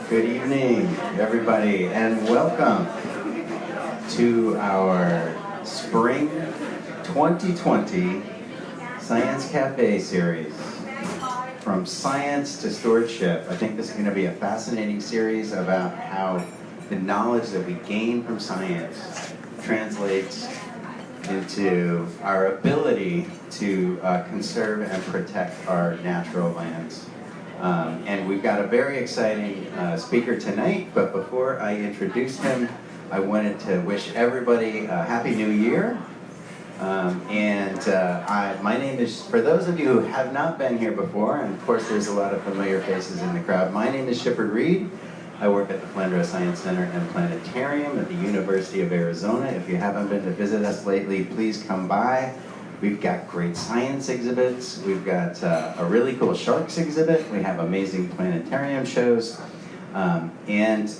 Good evening, everybody, and welcome to our Spring 2020 Science Café series. From science to stewardship. I think this is going to be a fascinating series about how the knowledge that we gain from science translates into our ability to conserve and protect our natural lands. And we've got a very exciting speaker tonight, but before I introduce him, I wanted to wish everybody a Happy New Year. My name is, for those of you who have not been here before, and of course there's a lot of familiar faces in the crowd, my name is Shipard Reed. I work at the Flandreau Science Center and Planetarium at the University of Arizona. If you haven't been to visit us lately, please come by. We've got great science exhibits. We've got a really cool sharks exhibit. We have amazing planetarium shows. And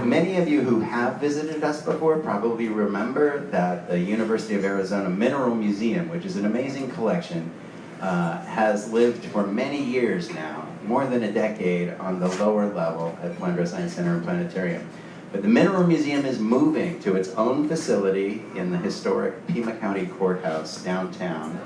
many of you who have visited us before probably remember that the University of Arizona Mineral Museum, which is an amazing collection, has lived for many years now, more than a decade, on the lower level at Flandreau Science Center and Planetarium. But the Mineral Museum is moving to its own facility in the historic Pima County Courthouse downtown.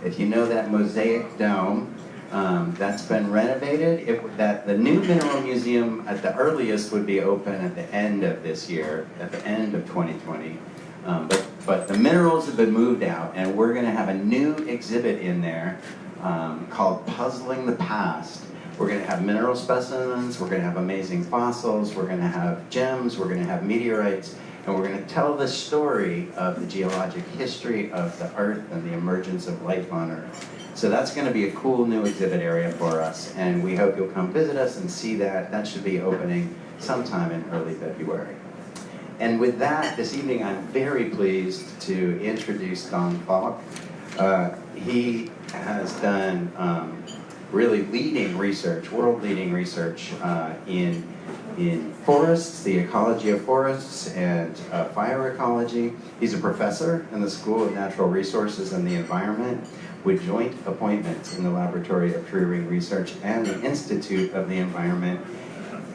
If you know that mosaic dome, that's been renovated. The new Mineral Museum at the earliest would be open at the end of this year, at the end of 2020. But the minerals have been moved out, and we're going to have a new exhibit in there called Puzzling the Past. We're going to have mineral specimens, we're going to have amazing fossils, we're going to have gems, we're going to have meteorites, and we're going to tell the story of the geologic history of the Earth and the emergence of life on Earth. So that's going to be a cool new exhibit area for us, and we hope you'll come visit us and see that. That should be opening sometime in early February. And with that, this evening I'm very pleased to introduce Don Falk. He has done really leading research, world-leading research in forests, the ecology of forests, and fire ecology. He's a professor in the School of Natural Resources and the Environment, with joint appointments in the Laboratory of Tree Ring Research and the Institute of the Environment.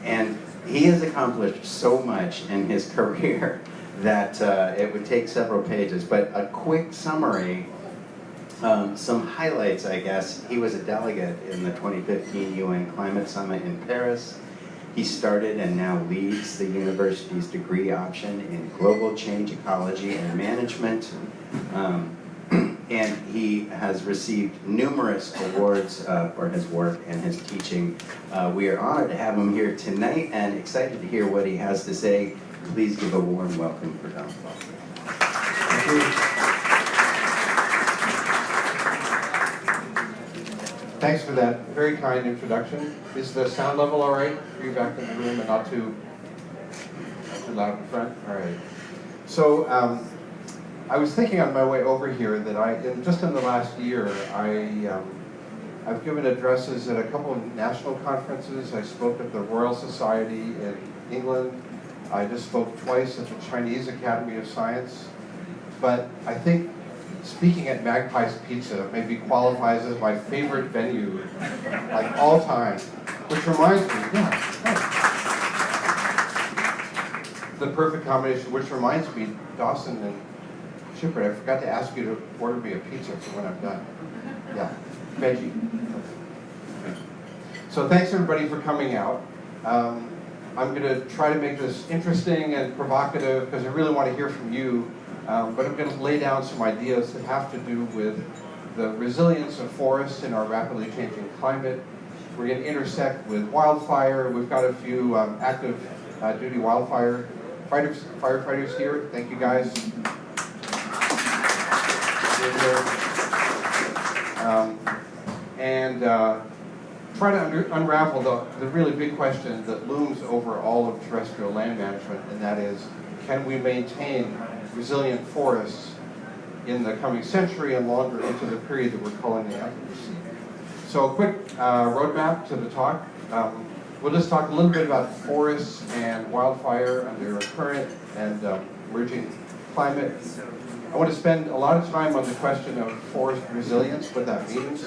And he has accomplished so much in his career that it would take several pages, but a quick summary, some highlights, I guess. He was a delegate in the 2015 UN Climate Summit in Paris. He started and now leads the university's degree option in global change ecology and management. And he has received numerous awards for his work and his teaching. We are honored to have him here tonight and excited to hear what he has to say. Please give a warm welcome for Don Falk. Thank you. Thanks for that very kind introduction. Is the sound level all right for you back in the room and not too loud in front? All right. So I was thinking on my way over here that just in the last year, I've given addresses at a couple of national conferences. I spoke at the Royal Society in England. I just spoke twice at the Chinese Academy of Science. But I think speaking at Magpie's Pizza maybe qualifies as my favorite venue, like all time. Which reminds me, the perfect combination, which reminds me, Dawson and Shipard, I forgot to ask you to order me a pizza for when I'm done. Yeah, veggie. So thanks everybody for coming out. I'm going to try to make this interesting and provocative because I really want to hear from you. But I'm going to lay down some ideas that have to do with the resilience of forests in our rapidly changing climate. We're going to intersect with wildfire. We've got a few active duty wildfire firefighters here. Thank you guys. And try to unravel the really big question that looms over all of terrestrial land management, and that is, can we maintain resilient forests in the coming century and longer into the period that we're calling the Anthropocene? So a quick roadmap to the talk. We'll just talk a little bit about forests and wildfire under current and emerging climate. I want to spend a lot of time on the question of forest resilience, what that means.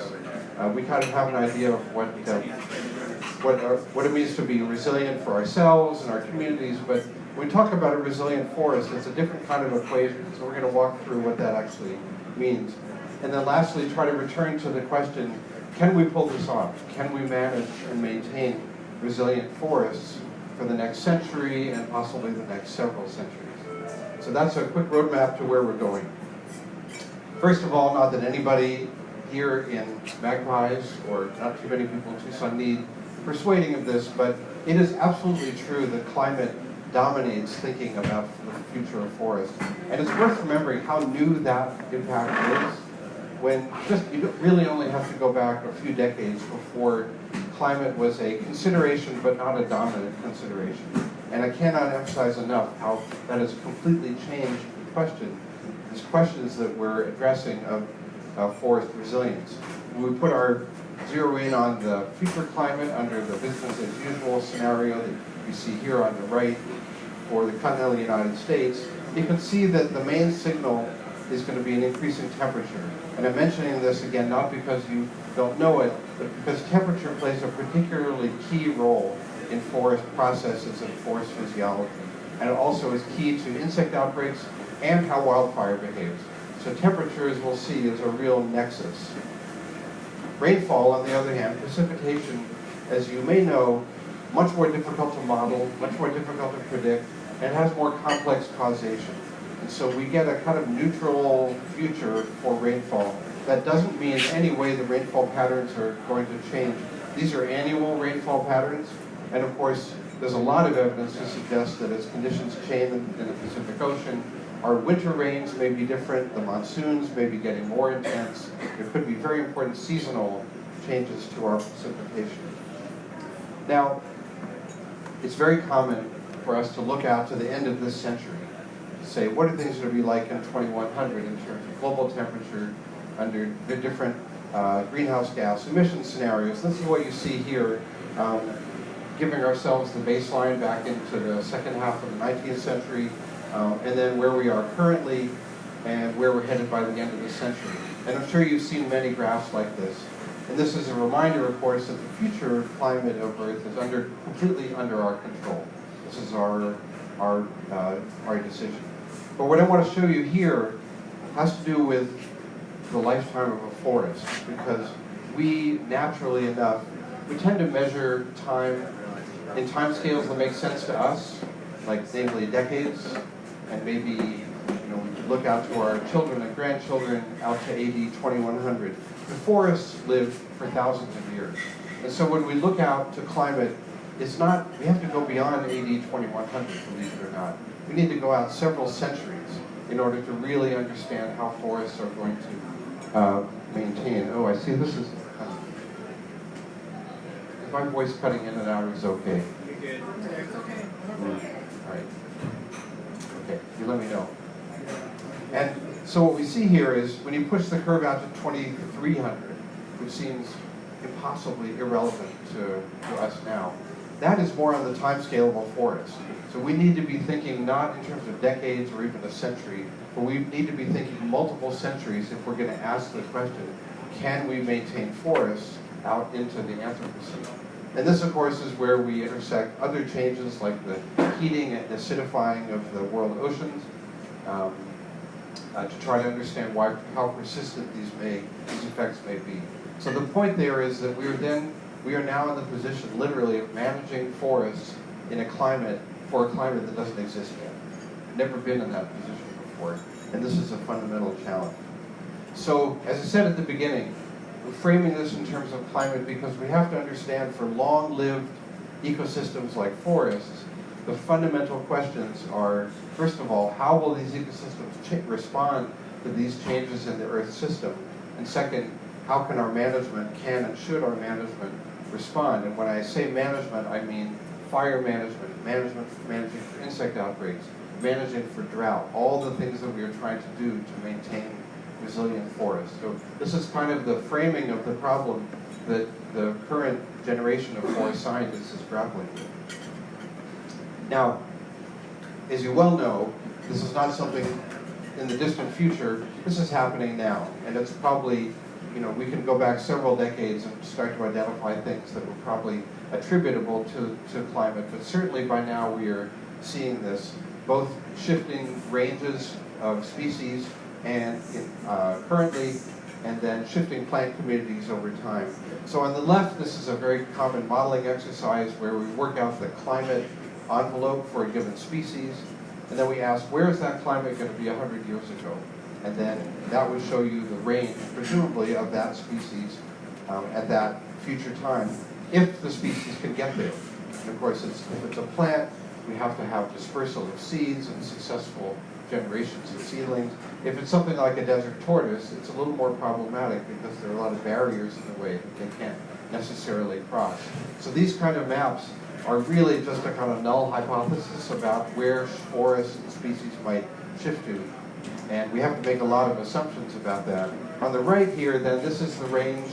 We kind of have an idea of what it means to be resilient for ourselves and our communities, but when we talk about a resilient forest, it's a different kind of equation, so we're going to walk through what that actually means. And then lastly, try to return to the question, can we pull this off? Can we manage and maintain resilient forests for the next century and possibly the next several centuries? So that's a quick roadmap to where we're going. First of all, not that anybody here in Magpies, or not too many people in Tucson, need persuading of this, but it is absolutely true that climate dominates thinking about the future of forests. And it's worth remembering how new that impact is, when you really only have to go back a few decades before climate was a consideration, but not a dominant consideration. And I cannot emphasize enough how that has completely changed the question, these questions that we're addressing of forest resilience. We put our zero in on the future climate under the business as usual scenario that you see here on the right for the continental United States. You can see that the main signal is going to be an increasing temperature. And I'm mentioning this again not because you don't know it, but because temperature plays a particularly key role in forest processes and forest physiology. And it also is key to insect outbreaks and how wildfire behaves. So temperature, as we'll see, is a real nexus. Rainfall, on the other hand, precipitation, as you may know, much more difficult to model, much more difficult to predict, and has more complex causation. And so we get a kind of neutral future for rainfall. That doesn't mean in any way the rainfall patterns are going to change. These are annual rainfall patterns, and of course, there's a lot of evidence to suggest that as conditions change in the Pacific Ocean, our winter rains may be different, the monsoons may be getting more intense. There could be very important seasonal changes to our precipitation. Now, it's very common for us to look out to the end of this century to say, what are things going to be like in 2100 in terms of global temperature under the different greenhouse gas emission scenarios. This is what you see here, giving ourselves the baseline back into the second half of the 19th century, and then where we are currently and where we're headed by the end of the century. And I'm sure you've seen many graphs like this. And this is a reminder, of course, that the future climate of Earth is completely under our control. This is our decision. But what I want to show you here has to do with the lifetime of a forest, because we, naturally enough, we tend to measure time in time scales that make sense to us, like namely decades, and maybe we could look out to our children and grandchildren out to AD 2100. The forests live for thousands of years. And so when we look out to climate, it's not, we have to go beyond AD 2100, believe it or not. We need to go out several centuries in order to really understand how forests are going to maintain. Oh, I see this is my voice cutting in and out is okay. You're good. It's okay. All right. Okay, you let me know. And so what we see here is when you push the curve out to 2300, which seems impossibly irrelevant to us now, that is more on the time scale of a forest. So we need to be thinking not in terms of decades or even a century, but we need to be thinking multiple centuries if we're going to ask the question, can we maintain forests out into the Anthropocene? And this, of course, is where we intersect other changes like the heating and acidifying of the world oceans, to try to understand how persistent these effects may be. So the point there is that we are now in the position, literally, of managing forests in a climate that doesn't exist yet. Never been in that position before, and this is a fundamental challenge. So, as I said at the beginning, we're framing this in terms of climate because we have to understand for long-lived ecosystems like forests, the fundamental questions are, first of all, how will these ecosystems respond to these changes in the Earth system? And second, how can our management, can and should our management respond? And when I say management, I mean fire management, managing for insect outbreaks, managing for drought, all the things that we are trying to do to maintain resilient forests. So this is kind of the framing of the problem that the current generation of forest scientists is grappling with. Now, as you well know, this is not something in the distant future. This is happening now, and it's probably, we can go back several decades and start to identify things that were probably attributable to climate, but certainly by now we are seeing this, both shifting ranges of species and currently, and then shifting plant communities over time. So on the left, this is a very common modeling exercise where we work out the climate envelope for a given species, and then we ask, where is that climate going to be 100 years ago? And then that would show you the range, presumably, of that species at that future time, if the species can get there. And of course, if it's a plant, we have to have dispersal of seeds and successful generations of seedlings. If it's something like a desert tortoise, it's a little more problematic because there are a lot of barriers in the way that they can't necessarily cross. So these kind of maps are really just a kind of null hypothesis about where forests and species might shift to. And we have to make a lot of assumptions about that. On the right here, then, this is the range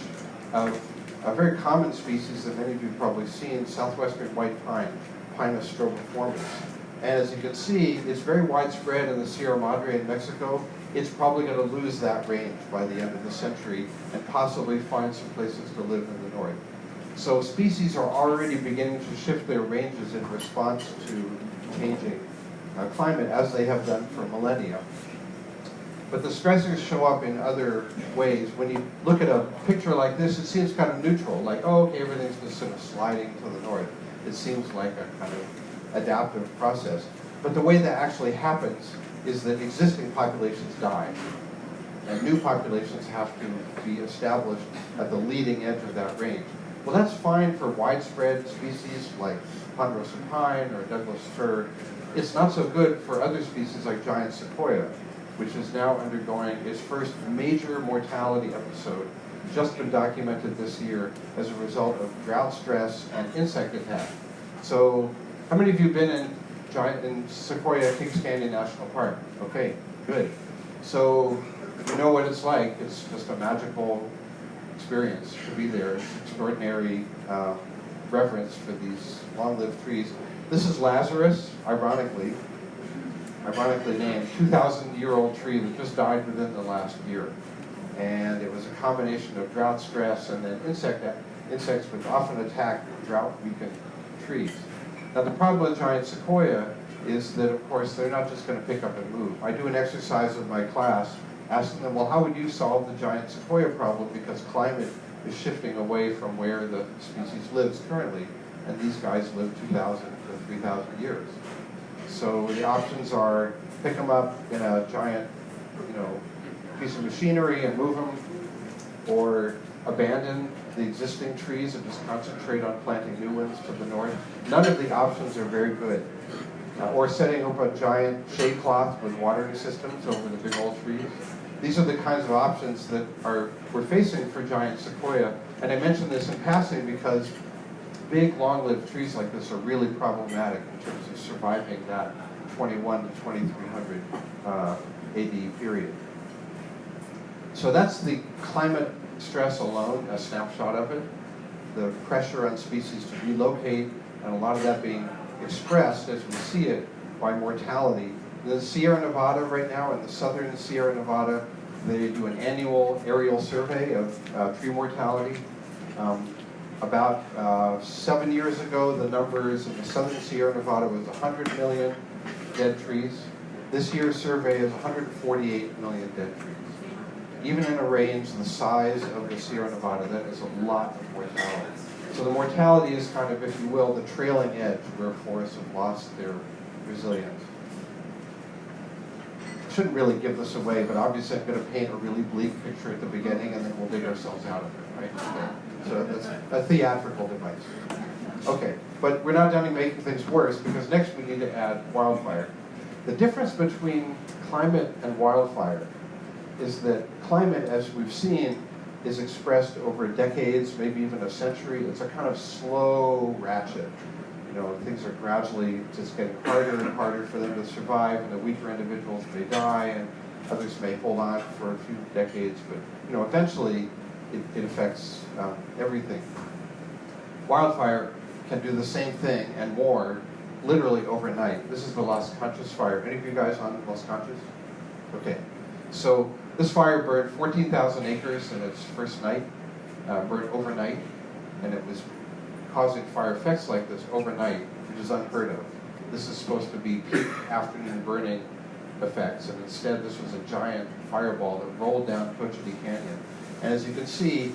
of a very common species that many of you have probably seen, southwestern white pine, Pinus strobiformis. And as you can see, it's very widespread in the Sierra Madre in Mexico. It's probably going to lose that range by the end of the century and possibly find some places to live in the north. So species are already beginning to shift their ranges in response to changing climate, as they have done for millennia. But the stressors show up in other ways. When you look at a picture like this, it seems kind of neutral, like, oh, okay, everything's just sort of sliding to the north. It seems like a kind of adaptive process. But the way that actually happens is that existing populations die, and new populations have to be established at the leading edge of that range. Well, that's fine for widespread species like ponderosa pine or Douglas fir. It's not so good for other species like giant sequoia, which is now undergoing its first major mortality episode, just been documented this year as a result of drought stress and insect attack. So, how many of you have been in Sequoia Kings Canyon National Park? Okay, good. So, you know what it's like. It's just a magical experience to be there. It's extraordinary reverence for these long-lived trees. This is Lazarus, ironically named, 2,000-year-old tree that just died within the last year. And it was a combination of drought stress and then insects which often attack drought-weakened trees. Now the problem with giant sequoia is that, of course, they're not just going to pick up and move. I do an exercise with my class asking them, well, how would you solve the giant sequoia problem? Because climate is shifting away from where the species lives currently, and these guys live 2,000 to 3,000 years. So the options are pick them up in a giant, piece of machinery and move them, or abandon the existing trees and just concentrate on planting new ones to the north. None of the options are very good. Or setting up a giant shade cloth with watering systems over the big old trees. These are the kinds of options that we're facing for giant sequoia. And I mention this in passing because big, long-lived trees like this are really problematic in terms of surviving that 21 to 2300 AD period. So that's the climate stress alone, a snapshot of it. The pressure on species to relocate, and a lot of that being expressed as we see it by mortality. The Sierra Nevada right now, in the southern Sierra Nevada, they do an annual aerial survey of tree mortality. About 7 years ago, the numbers in the southern Sierra Nevada was 100 million dead trees. This year's survey is 148 million dead trees. Even in a range the size of the Sierra Nevada, that is a lot of mortality. So the mortality is kind of, if you will, the trailing edge where forests have lost their resilience. I shouldn't really give this away, but obviously I'm going to paint a really bleak picture at the beginning and then we'll dig ourselves out of it, right? Okay. So that's a theatrical device. Okay, but we're not done making things worse because next we need to add wildfire. The difference between climate and wildfire is that climate, as we've seen, is expressed over decades, maybe even a century. It's a kind of slow ratchet. Things are gradually just getting harder and harder for them to survive, and the weaker individuals may die, and others may hold on for a few decades, but eventually it affects everything. Wildfire can do the same thing and more, literally overnight. This is the Las Conchas fire. Any of you guys on Las Conchas? Okay. So this fire burned 14,000 acres in its first night, burned overnight, and it was causing fire effects like this overnight, which is unheard of. This is supposed to be peak afternoon burning effects, and instead this was a giant fireball that rolled down Cochiti Canyon. And as you can see,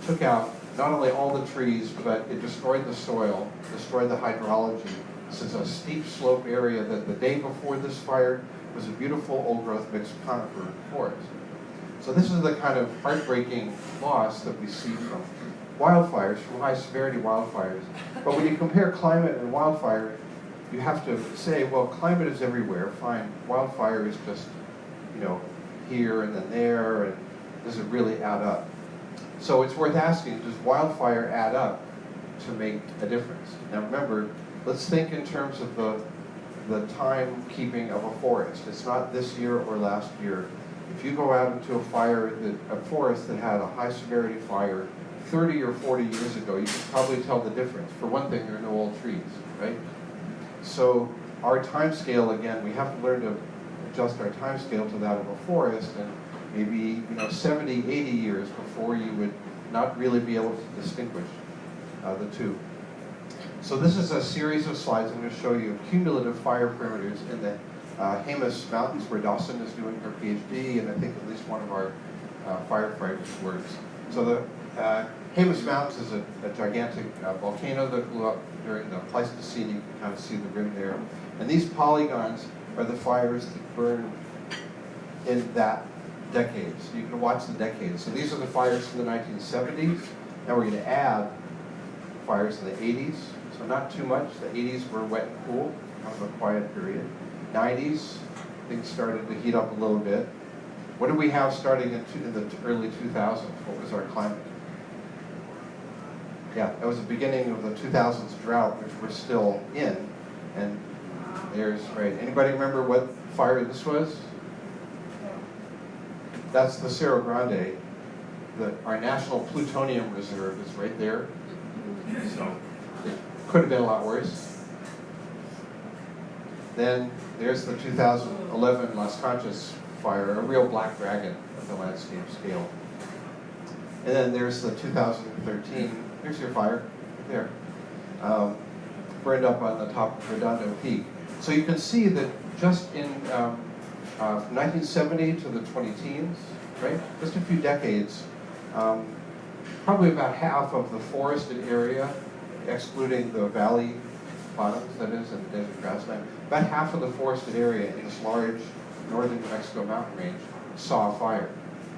took out not only all the trees, but it destroyed the soil, destroyed the hydrology. This is a steep slope area that the day before this fire was a beautiful old-growth mixed conifer forest. So this is the kind of heartbreaking loss that we see from wildfires, from high-severity wildfires. But when you compare climate and wildfire, you have to say, well, climate is everywhere, fine. Wildfire is just, here and then there, and does it really add up? So it's worth asking, does wildfire add up to make a difference? Now remember, let's think in terms of the timekeeping of a forest. It's not this year or last year. If you go out into a forest that had a high-severity fire 30 or 40 years ago, you can probably tell the difference. For one thing, there are no old trees, right? So our time scale, again, we have to learn to adjust our time scale to that of a forest, and maybe 70, 80 years before you would not really be able to distinguish the two. So this is a series of slides I'm going to show you cumulative fire perimeters in the Jemez Mountains, where Dawson is doing her PhD, and I think at least one of our firefighters works. So the Jemez Mountains is a gigantic volcano that blew up during the Pleistocene. You can kind of see the rim there. And these polygons are the fires that burned in that decade. So you can watch the decades. So these are the fires from the 1970s. Now we're going to add fires in the 80s. So not too much. The 80s were wet and cool, kind of a quiet period. 90s, things started to heat up a little bit. What did we have starting in the early 2000s? What was our climate? Yeah, that was the beginning of the 2000s drought, which we're still in. And right. Anybody remember what fire this was? That's the Cerro Grande. Our national plutonium reserve is right there. So it could have been a lot worse. Then there's the 2011 Las Conchas fire, a real black dragon at the landscape scale. And then there's the 2013, here's your fire, right there, burned up on the top of Redondo Peak. So you can see that just in from 1970 to the 20-teens, right, just a few decades, probably about half of the forested area, excluding the valley bottoms, that is, and the desert grassland, about half of the forested area in this large northern New Mexico mountain range saw a fire.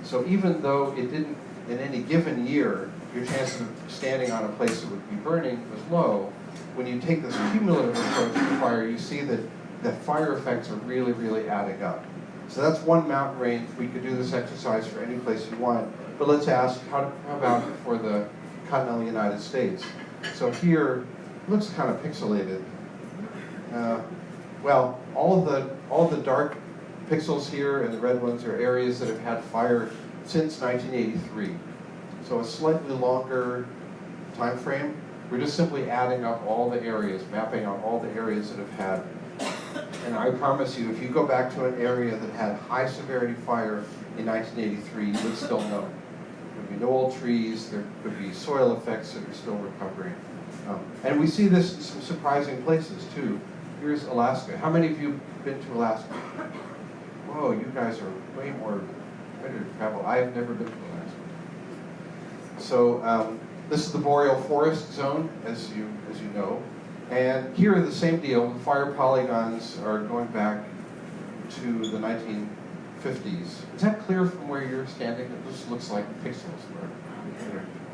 So even though it didn't, in any given year, your chance of standing on a place that would be burning was low, when you take this cumulative approach to fire, you see that the fire effects are really, really adding up. So that's one mountain range. We could do this exercise for any place you want. But let's ask, how about for the continental United States? So here, it looks kind of pixelated. Well, all the dark pixels here and the red ones are areas that have had fire since 1983. So a slightly longer time frame. We're just simply adding up all the areas, mapping out all the areas that have had. And I promise you, if you go back to an area that had high severity fire in 1983, you would still know. There would be no old trees, there would be soil effects that are still recovering. And we see this in some surprising places too. Here's Alaska. How many of you have been to Alaska? Whoa, you guys are way more ready to travel. I have never been to Alaska. So this is the boreal forest zone, as you know. And here the same deal. The fire polygons are going back to the 1950s. Is that clear from where you're standing? It just looks like pixels.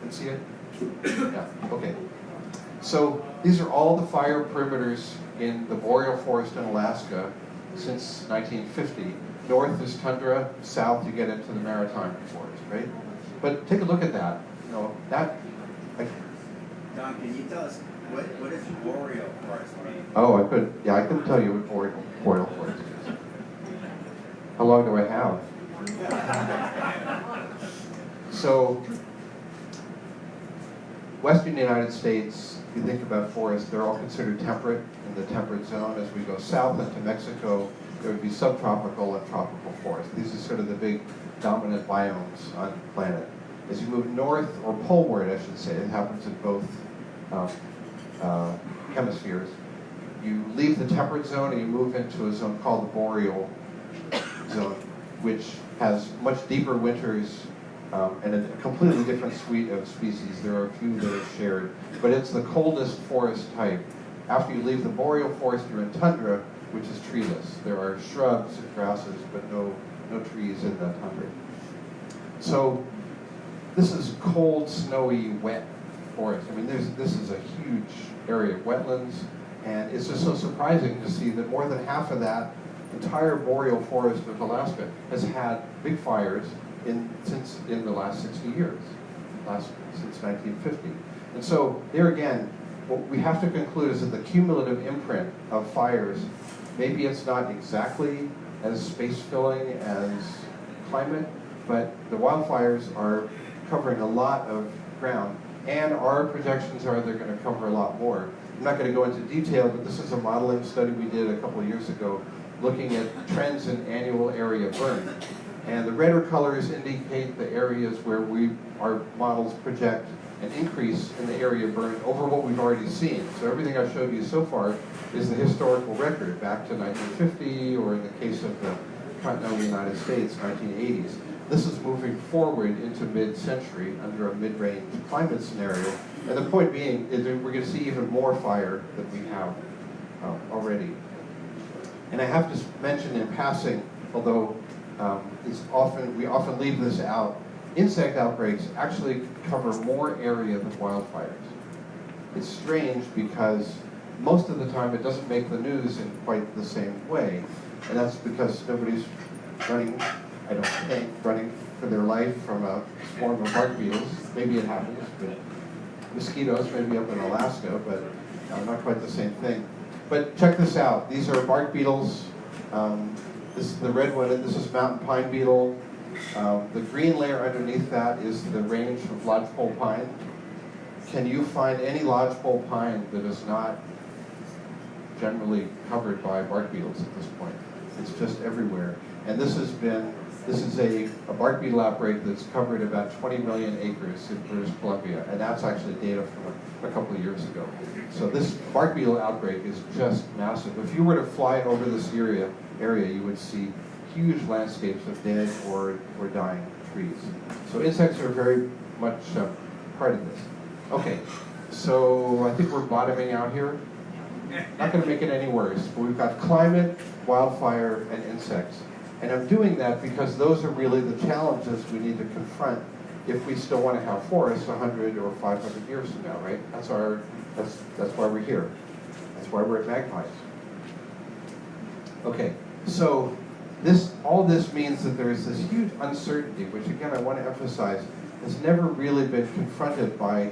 Can see it? Yeah, okay. So these are all the fire perimeters in the boreal forest in Alaska. since 1950. North is tundra, south you get into the maritime forest, right? But take a look at that. You know, that, like, Don, can you tell us what does boreal forest mean? oh, I couldn't tell you what boreal forest is. How long do I have? So, Western United States, if you think about forests, they're all considered temperate in the temperate zone. As we go south into Mexico, there would be subtropical and tropical forests. These are sort of the big dominant biomes on the planet. As you move north, or poleward I should say, it happens in both hemispheres, you leave the temperate zone and you move into a zone called the boreal zone, which has much deeper winters and a completely different suite of species. There are a few that are shared, but it's the coldest forest type. After you leave the boreal forest, you're in tundra, which is treeless. There are shrubs and grasses, but no trees in the tundra. So this is cold, snowy, wet forest. I mean, this is a huge area of wetlands, and it's just so surprising to see that more than half of that entire boreal forest of Alaska has had big fires since in the last 60 years, since 1950. And so there again, what we have to conclude is that the cumulative imprint of fires, maybe it's not exactly as space-filling as climate, but the wildfires are covering a lot of ground, and our projections are they're going to cover a lot more. I'm not going to go into detail, but this is a modeling study we did a couple of years ago looking at trends in annual area burn. And the redder colors indicate the areas where our models project an increase in the area burn over what we've already seen. So everything I've showed you so far is the historical record back to 1950, or in the case of the continental United States, 1980s. This is moving forward into mid-century under a mid-range climate scenario. And the point being is that we're going to see even more fire than we have already. And I have to mention in passing, although we often leave this out, insect outbreaks actually cover more area than wildfires. It's strange because most of the time it doesn't make the news in quite the same way. And that's because nobody's running, I don't think, running for their life from a swarm of bark beetles. Maybe it happens, but mosquitoes, maybe up in Alaska, but not quite the same thing. But check this out. These are bark beetles. This is the red one, and this is mountain pine beetle. The green layer underneath that is the range of lodgepole pine. Can you find any lodgepole pine that is not generally covered by bark beetles at this point? It's just everywhere. And this is a bark beetle outbreak that's covered about 20 million acres in British Columbia, and that's actually data from a couple of years ago. So this bark beetle outbreak is just massive. If you were to fly over this area, you would see huge landscapes of dead or dying trees. So insects are very much part of this. Okay, so I think we're bottoming out here. Not going to make it any worse, but we've got climate, wildfire, and insects. And I'm doing that because those are really the challenges we need to confront if we still want to have forests 100 or 500 years from now, right? That's why we're here. That's why we're at Magpies. Okay, so all this means that there is this huge uncertainty, which again I want to emphasize has never really been confronted by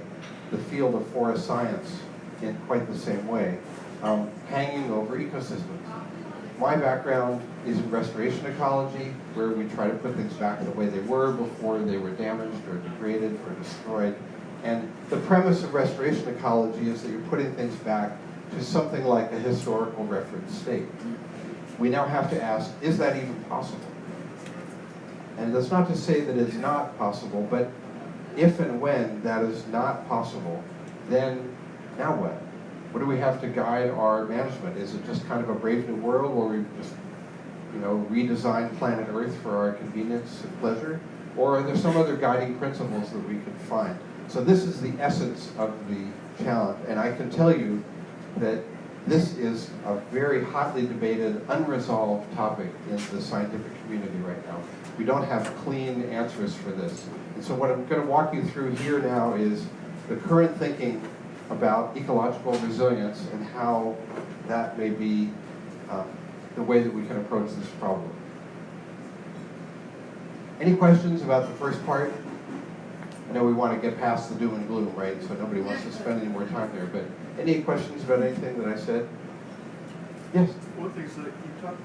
the field of forest science in quite the same way, hanging over ecosystems. My background is in restoration ecology, where we try to put things back the way they were before they were damaged or degraded or destroyed. And the premise of restoration ecology is that you're putting things back to something like a historical reference state. We now have to ask, is that even possible? And that's not to say that it's not possible, but if and when that is not possible, then now what? What do we have to guide our management? Is it just kind of a brave new world where we just, redesign planet Earth for our convenience and pleasure? Or are there some other guiding principles that we can find? So this is the essence of the challenge. And I can tell you that this is a very hotly debated, unresolved topic in the scientific community right now. We don't have clean answers for this. And so what I'm going to walk you through here now is the current thinking about ecological resilience and how that may be the way that we can approach this problem. Any questions about the first part? I know we want to get past the doom and gloom, right? So nobody wants to spend any more time there. But any questions about anything that I said? Yes? One thing is that you talk,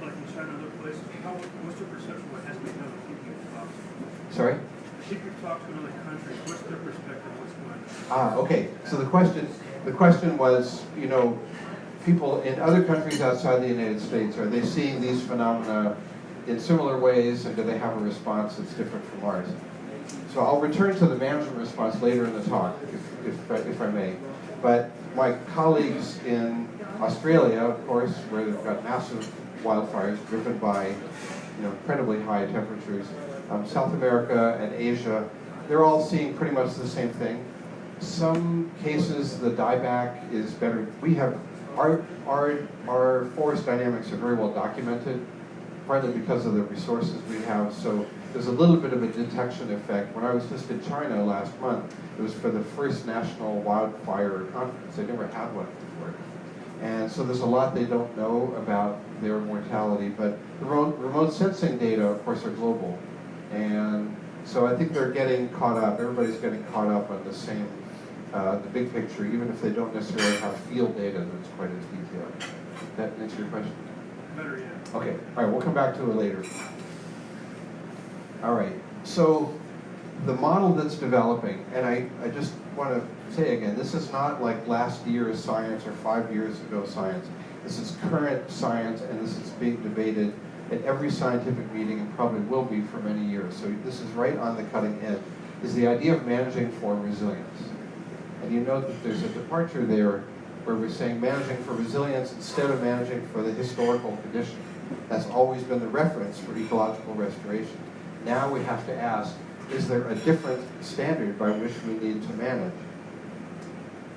like in China and other places, what's your perception of what has to be done to keep your talks? Sorry? Keep your talks in other countries, what's their perspective, what's going on? Okay. So the question was, you know, people in other countries outside the United States, are they seeing these phenomena in similar ways, and do they have a response that's different from ours? So I'll return to the management response later in the talk, if I may. But my colleagues in Australia, of course, where they've got massive wildfires driven by, you know, incredibly high temperatures, South America and Asia, they're all seeing pretty much the same thing. Some cases the dieback is better. We have our forest dynamics are very well documented, partly because of the resources we have. So there's a little bit of a detection effect. When I was just in China last month, it was for the first national wildfire conference. They never had one before. And so there's a lot they don't know about their mortality. But the remote sensing data, of course, are global. And so I think they're getting caught up. Everybody's getting caught up on the same, the big picture, even if they don't necessarily have field data that's quite as detailed. That answer your question? Better yet. Okay, all right, we'll come back to it later. All right, so the model that's developing, and I just want to say again, this is not like last year's science or 5 years ago science. This is current science, and this is being debated at every scientific meeting and probably will be for many years. So this is right on the cutting edge, is the idea of managing for resilience. And you note that there's a departure there where we're saying managing for resilience instead of managing for the historical condition. That's always been the reference for ecological restoration. Now we have to ask, is there a different standard by which we need to manage?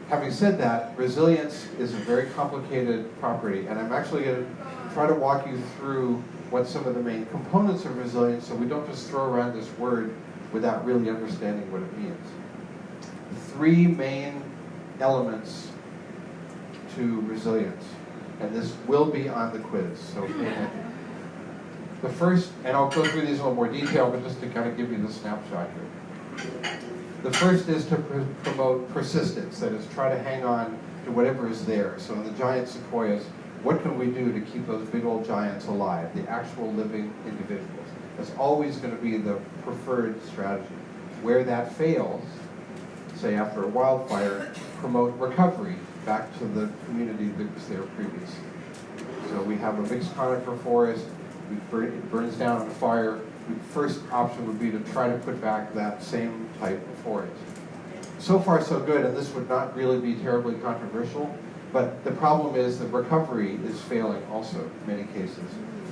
Having said that, resilience is a very complicated property, and I'm actually going to try to walk you through what some of the main components of resilience, so we don't just throw around this word without really understanding what it means. 3 main elements to resilience, and this will be on the quiz, so pay attention. The first, and I'll go through these in a little more detail, but just to kind of give you the snapshot here. The first is to promote persistence, that is, try to hang on to whatever is there. So in the giant sequoias, what can we do to keep those big old giants alive, the actual living individuals? That's always going to be the preferred strategy. Where that fails, say after a wildfire, promote recovery back to the community that was there previously. So we have a mixed conifer forest, it burns down on a fire. The first option would be to try to put back that same type of forest. So far so good, and this would not really be terribly controversial, but the problem is that recovery is failing also in many cases.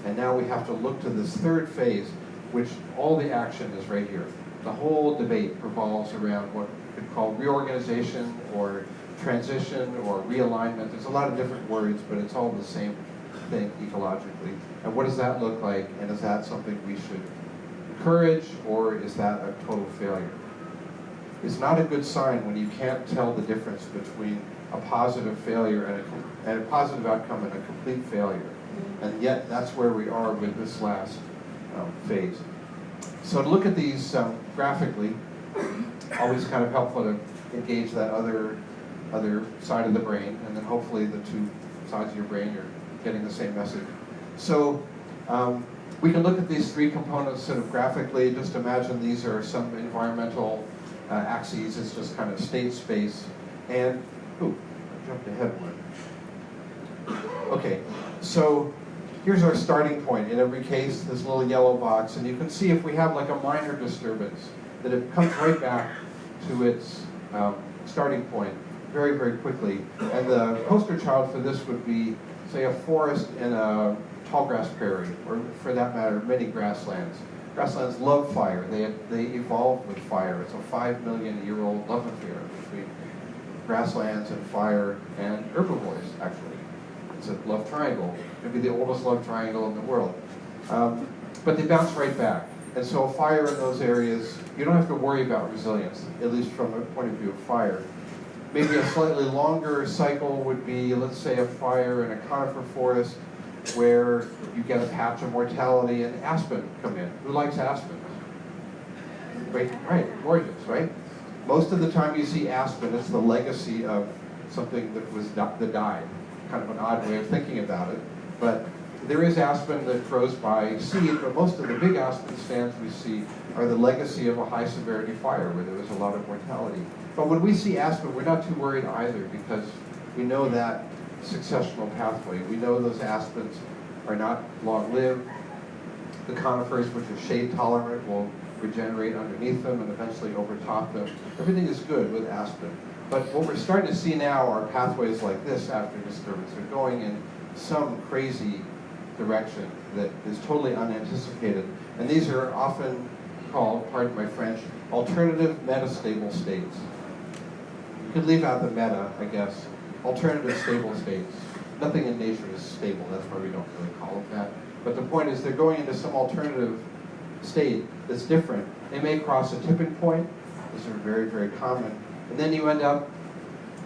And now we have to look to this third phase, which all the action is right here. The whole debate revolves around what we could call reorganization or transition or realignment. There's a lot of different words, but it's all the same thing ecologically. And what does that look like? And is that something we should encourage, or is that a total failure? It's not a good sign when you can't tell the difference between a positive failure and a positive outcome and a complete failure. And yet that's where we are with this last phase. So to look at these graphically, always kind of helpful to engage that other side of the brain, and then hopefully the 2 sides of your brain are getting the same message. So we can look at these 3 components sort of graphically. Just imagine these are some environmental axes. It's just kind of state space. And, ooh, I jumped ahead one. Okay, so here's our starting point. In every case, this little yellow box, and you can see if we have like a minor disturbance, that it comes right back to its starting point very, very quickly. And the poster child for this would be, say, a forest in a tall grass prairie, or for that matter, many grasslands. Grasslands love fire. They evolved with fire. It's a 5 million year old love affair between grasslands and fire and herbivores, actually. It's a love triangle. Maybe the oldest love triangle in the world. But they bounce right back. And so a fire in those areas, you don't have to worry about resilience, at least from a point of view of fire. Maybe a slightly longer cycle would be, let's say, a fire in a conifer forest. where you get a patch of mortality and aspen come in. Who likes aspen? Right, gorgeous, right? Most of the time you see aspen, it's the legacy of something that died. Kind of an odd way of thinking about it. But there is aspen that grows by seed, but most of the big aspen stands we see are the legacy of a high severity fire where there was a lot of mortality. But when we see aspen, we're not too worried either because we know that successional pathway. We know those aspens are not long-lived. The conifers, which are shade tolerant, will regenerate underneath them and eventually overtop them. Everything is good with aspen. But what we're starting to see now are pathways like this after disturbance. They're going in some crazy direction that is totally unanticipated. And these are often called, pardon my French, alternative metastable states. You could leave out the meta, I guess. Alternative stable states. Nothing in nature is stable, that's why we don't really call it that. But the point is they're going into some alternative state that's different. They may cross a tipping point. These are very, very common. And then you end up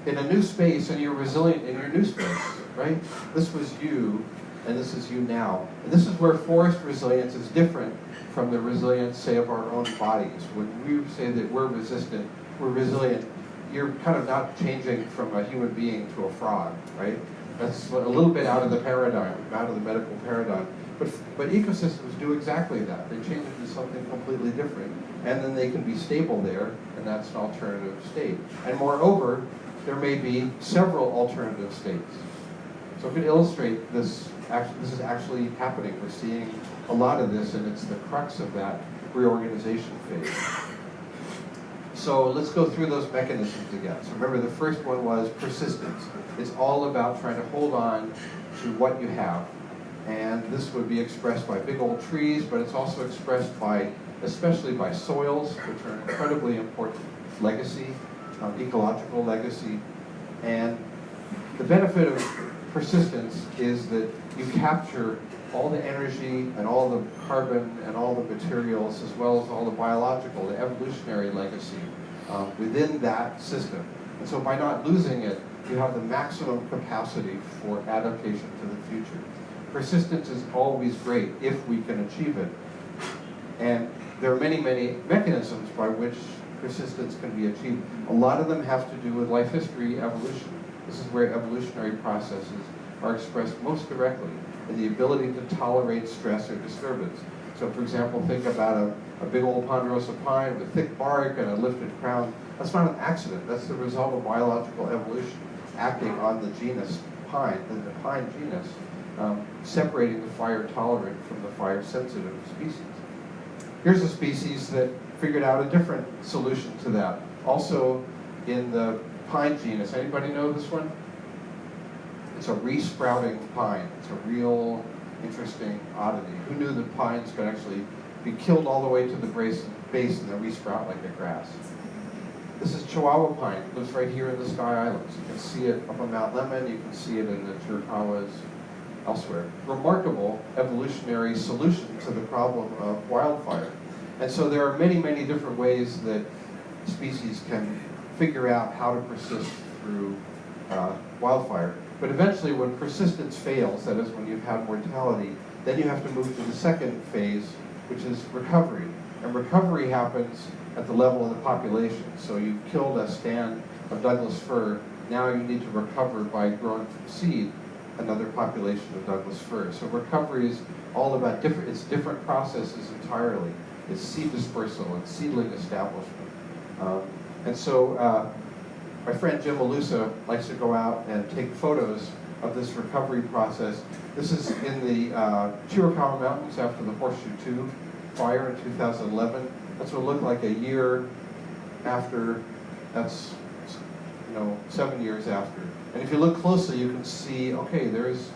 in a new space and you're resilient in your new space, right? This was you, and this is you now. And this is where forest resilience is different from the resilience, say, of our own bodies. When we say that we're resistant, we're resilient, you're kind of not changing from a human being to a frog, right? That's a little bit out of the paradigm, out of the medical paradigm. But ecosystems do exactly that. They change into something completely different. And then they can be stable there, and that's an alternative state. And moreover, there may be several alternative states. So if we illustrate this, this is actually happening. We're seeing a lot of this, and it's the crux of that reorganization phase. So let's go through those mechanisms again. So remember, the first one was persistence. It's all about trying to hold on to what you have. And this would be expressed by big old trees, but it's also expressed by, especially by soils, which are an incredibly important legacy, ecological legacy. And the benefit of persistence is that you capture all the energy and all the carbon and all the materials, as well as all the biological, the evolutionary legacy within that system. And so by not losing it, you have the maximum capacity for adaptation to the future. Persistence is always great if we can achieve it. And there are many, many mechanisms by which persistence can be achieved. A lot of them have to do with life history evolution. This is where evolutionary processes are expressed most directly in the ability to tolerate stress or disturbance. So for example, think about a big old ponderosa pine with thick bark and a lifted crown. That's not an accident. That's the result of biological evolution acting on the genus pine, the pine genus, separating the fire-tolerant from the fire-sensitive species. Here's a species that figured out a different solution to that. Also in the pine genus. Anybody know this one? It's a resprouting pine. It's a real interesting oddity. Who knew that pines could actually be killed all the way to the base and then resprout like a grass? This is Chihuahua pine. It lives right here in the Sky Islands. You can see it up on Mount Lemmon. You can see it in the Chiricahuas elsewhere. Remarkable evolutionary solution to the problem of wildfire. And so there are many, many different ways that species can figure out how to persist through wildfire. But eventually when persistence fails, that is when you've had mortality, then you have to move to the second phase, which is recovery. And recovery happens at the level of the population. So you've killed a stand of Douglas fir, now you need to recover by growing from seed another population of Douglas fir. So recovery is all about different processes entirely. It's seed dispersal and seedling establishment. And so my friend Jim Alusa likes to go out and take photos of this recovery process. This is in the Chiricahua Mountains after the Horseshoe Two fire in 2011. That's what it looked like a year after. That's 7 years after. And if you look closely, you can see, okay, there's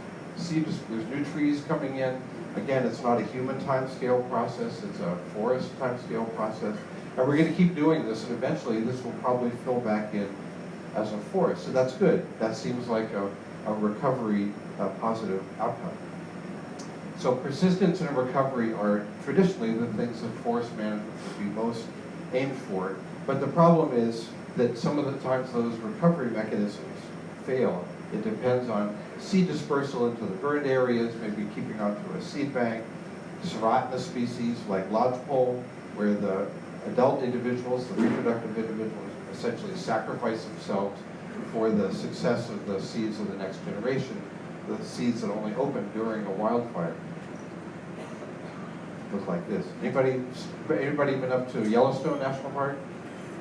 new trees coming in. Again, it's not a human time-scale process, it's a forest time-scale process. And we're going to keep doing this, and eventually this will probably fill back in as a forest. So that's good. That seems like a recovery positive outcome. So persistence and recovery are traditionally the things that forest management would be most aimed for. But the problem is that some of the times those recovery mechanisms fail. It depends on seed dispersal into the burned areas, maybe keeping onto a seed bank, serotinous species like lodgepole, where the adult individuals, the reproductive individuals, essentially sacrifice themselves for the success of the seeds of the next generation, the seeds that only open during a wildfire. Look like this. Anybody been up to Yellowstone National Park?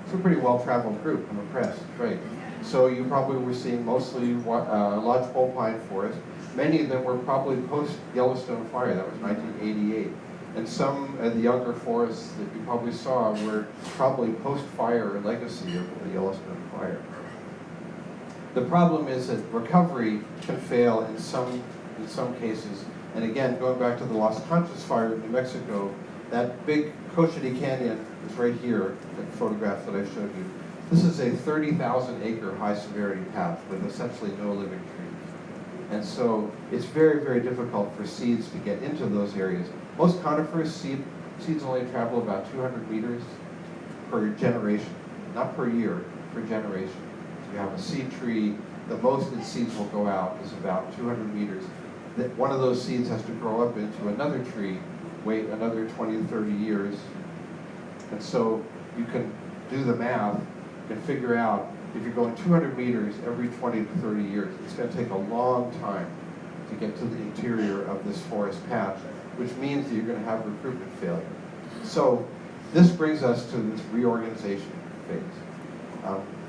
It's a pretty well-traveled group. I'm impressed. Great. So you probably were seeing mostly lodgepole pine forest. Many of them were probably post-Yellowstone fire. That was 1988. And some of the younger forests that you probably saw were probably post-fire legacy of the Yellowstone fire. The problem is that recovery can fail in some cases. And again, going back to the Los Conchas fire in New Mexico, that big Cochiti Canyon is right here, that photograph that I showed you. This is a 30,000 acre high severity patch with essentially no living trees. And so it's very, very difficult for seeds to get into those areas. Most coniferous seeds only travel about 200 meters per generation, not per year, per generation. So you have a seed tree, the most its seeds will go out is about 200 meters. One of those seeds has to grow up into another tree, wait another 20 to 30 years. And so you can do the math and figure out if you're going 200 meters every 20 to 30 years, it's going to take a long time to get to the interior of this forest patch, which means that you're going to have recruitment failure. So this brings us to this reorganization phase.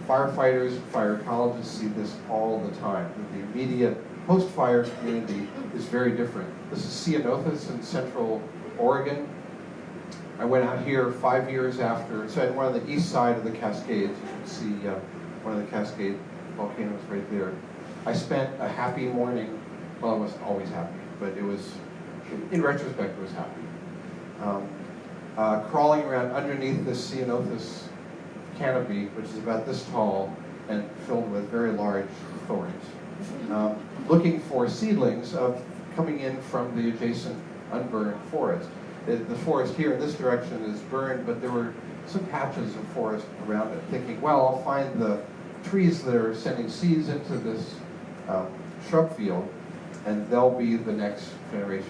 Firefighters, fire ecologists see this all the time. The immediate post-fire community is very different. This is Ceanothus in central Oregon. I went out here 5 years after, so I'm on the east side of the Cascades. You can see one of the Cascade volcanoes right there. I spent a happy morning, well, I wasn't always happy, but it was, in retrospect, it was happy. Crawling around underneath this Ceanothus canopy, which is about this tall and filled with very large thorns, looking for seedlings of coming in from the adjacent unburned forest. The forest here in this direction is burned, but there were some patches of forest around it, thinking, well, I'll find the trees that are sending seeds into this shrub field, and they'll be the next generation.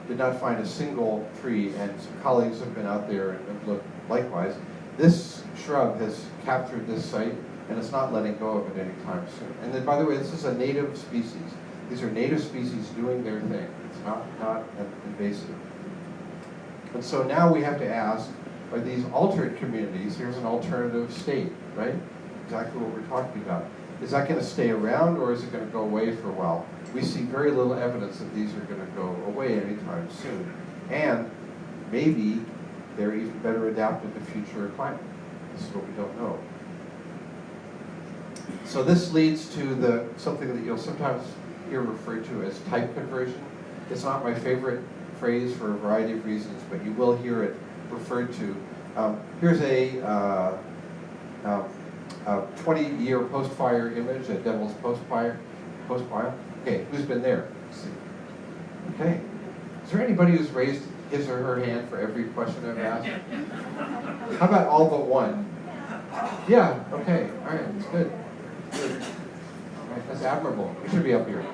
Did not find a single tree, and some colleagues have been out there and looked likewise. This shrub has captured this site, and it's not letting go of it anytime soon. And then, by the way, this is a native species. These are native species doing their thing. It's not invasive. And so now we have to ask, are these altered communities, here's an alternative state, right? Exactly what we're talking about. Is that going to stay around, or is it going to go away for a while? We see very little evidence that these are going to go away anytime soon. And maybe they're even better adapted to future climate. This is what we don't know. So this leads to something that you'll sometimes hear referred to as type conversion. It's not my favorite phrase for a variety of reasons, but you will hear it referred to. Here's a 20-year post-fire image at Devil's Post-Fire. Okay, who's been there? Let's see. Okay. Is there anybody who's raised his or her hand for every question I've asked? How about all but one? Yeah, okay, all right, that's good. All right, that's admirable. You should be up here.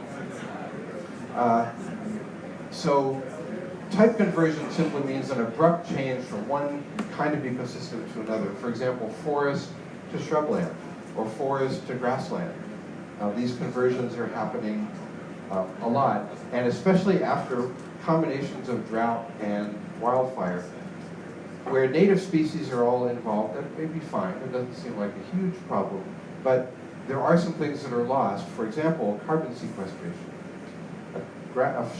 So type conversion simply means an abrupt change from one kind of ecosystem to another. For example, forest to shrubland, or forest to grassland. These conversions are happening a lot, and especially after combinations of drought and wildfire. Where native species are all involved, that may be fine. It doesn't seem like a huge problem, but there are some things that are lost. For example, carbon sequestration. A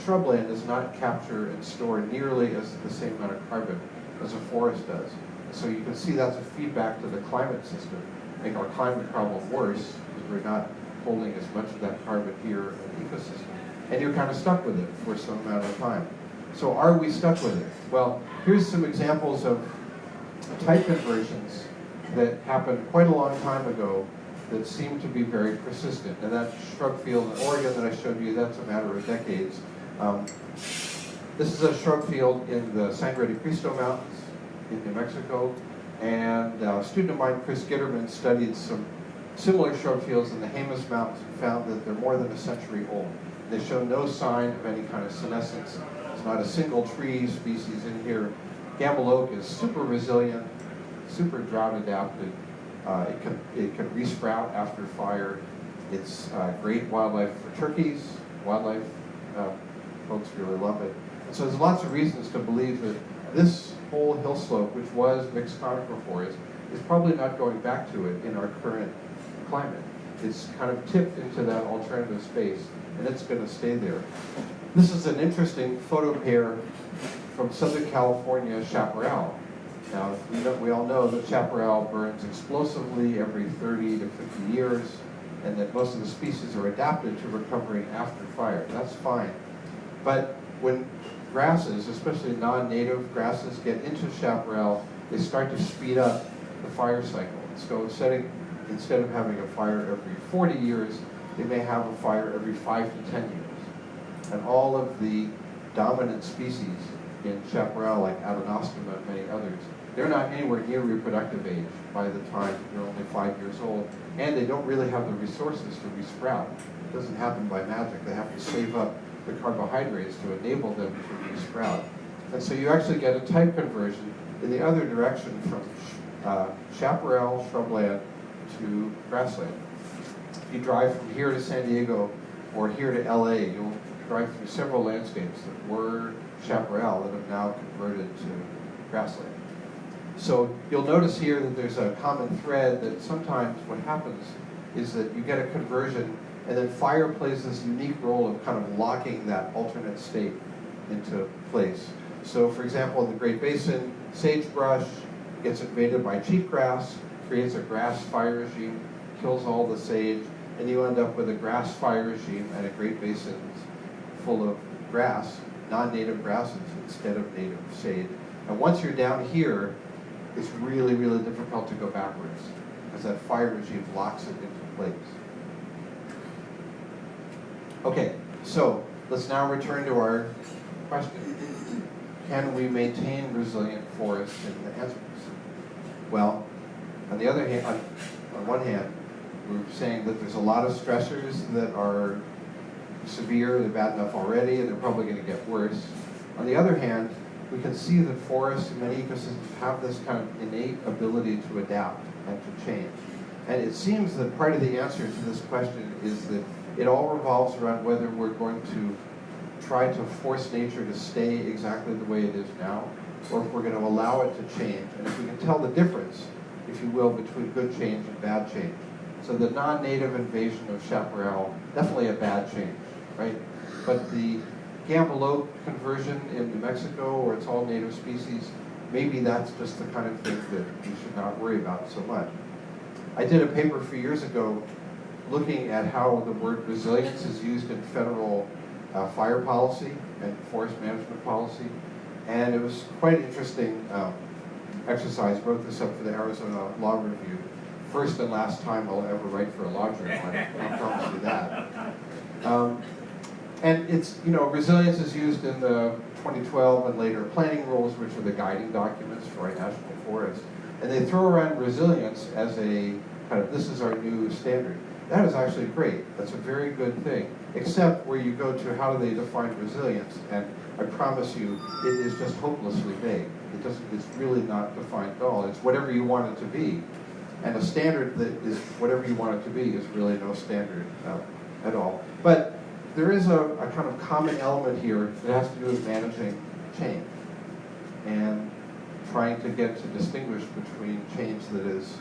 shrubland does not capture and store nearly the same amount of carbon as a forest does. So you can see that's a feedback to the climate system, making our climate problem worse because we're not holding as much of that carbon here in the ecosystem. And you're kind of stuck with it for some amount of time. So are we stuck with it? Well, here's some examples of type conversions that happened quite a long time ago that seem to be very persistent. And that shrub field in Oregon that I showed you, that's a matter of decades. This is a shrub field in the Sangre de Cristo Mountains in New Mexico. And a student of mine, Chris Gitterman, studied some similar shrub fields in the Jemez Mountains and found that they're more than a century old. They show no sign of any kind of senescence. There's not a single tree species in here. Gamble oak is super resilient, super drought adapted. It can resprout after fire. It's great wildlife for turkeys. Wildlife folks really love it. And so there's lots of reasons to believe that this whole hill slope, which was mixed conifer forest, is probably not going back to it in our current climate. It's kind of tipped into that alternative space, and it's going to stay there. This is an interesting photo pair from Southern California chaparral. Now, we all know that chaparral burns explosively every 30 to 50 years, and that most of the species are adapted to recovering after fire. That's fine. But when grasses, especially non-native grasses, get into chaparral, they start to speed up the fire cycle. So instead of having a fire every 40 years, they may have a fire every 5 to 10 years. And all of the dominant species in chaparral, like Adenostoma and many others, they're not anywhere near reproductive age by the time they're only 5 years old, and they don't really have the resources to resprout. It doesn't happen by magic. They have to save up the carbohydrates to enable them to resprout. And so you actually get a type conversion in the other direction from chaparral shrubland to grassland. If you drive from here to San Diego or here to LA, you'll drive through several landscapes that were chaparral that have now converted to grassland. So you'll notice here that there's a common thread that sometimes what happens is that you get a conversion and then fire plays this unique role of kind of locking that alternate state into place. So for example, in the Great Basin, sagebrush gets invaded by cheatgrass, creates a grass fire regime, kills all the sage, and you end up with a grass fire regime and a Great Basin full of grass, non-native grasses instead of native sage. And once you're down here, it's really, really difficult to go backwards because that fire regime locks it into place. Okay, so let's now return to our question. Can we maintain resilient forests in the Anthropocene? Well, on the other hand, on one hand, we're saying that there's a lot of stressors that are severe, they're bad enough already, and they're probably going to get worse. On the other hand, we can see that forests and many ecosystems have this kind of innate ability to adapt and to change. And it seems that part of the answer to this question is that it all revolves around whether we're going to try to force nature to stay exactly the way it is now, or if we're going to allow it to change. And if we can tell the difference, if you will, between good change and bad change. So the non-native invasion of chaparral, definitely a bad change, right? But the gamble oak conversion in New Mexico, where it's all native species, maybe that's just the kind of thing that we should not worry about so much. I did a paper a few years ago looking at how the word resilience is used in federal fire policy and forest management policy, and it was quite an interesting exercise. I wrote this up for the Arizona Law Review. First and last time I'll ever write for a law journal, I promise you that. And it's, resilience is used in the 2012 and later planning rules, which are the guiding documents for our national forests. And they throw around resilience as a kind of, this is our new standard. That is actually great. That's a very good thing. Except where you go to how do they define resilience, and I promise you, it is just hopelessly vague. It's really not defined at all. It's whatever you want it to be. And a standard that is whatever you want it to be is really no standard at all. But there is a kind of common element here that has to do with managing change and trying to get to distinguish between change that is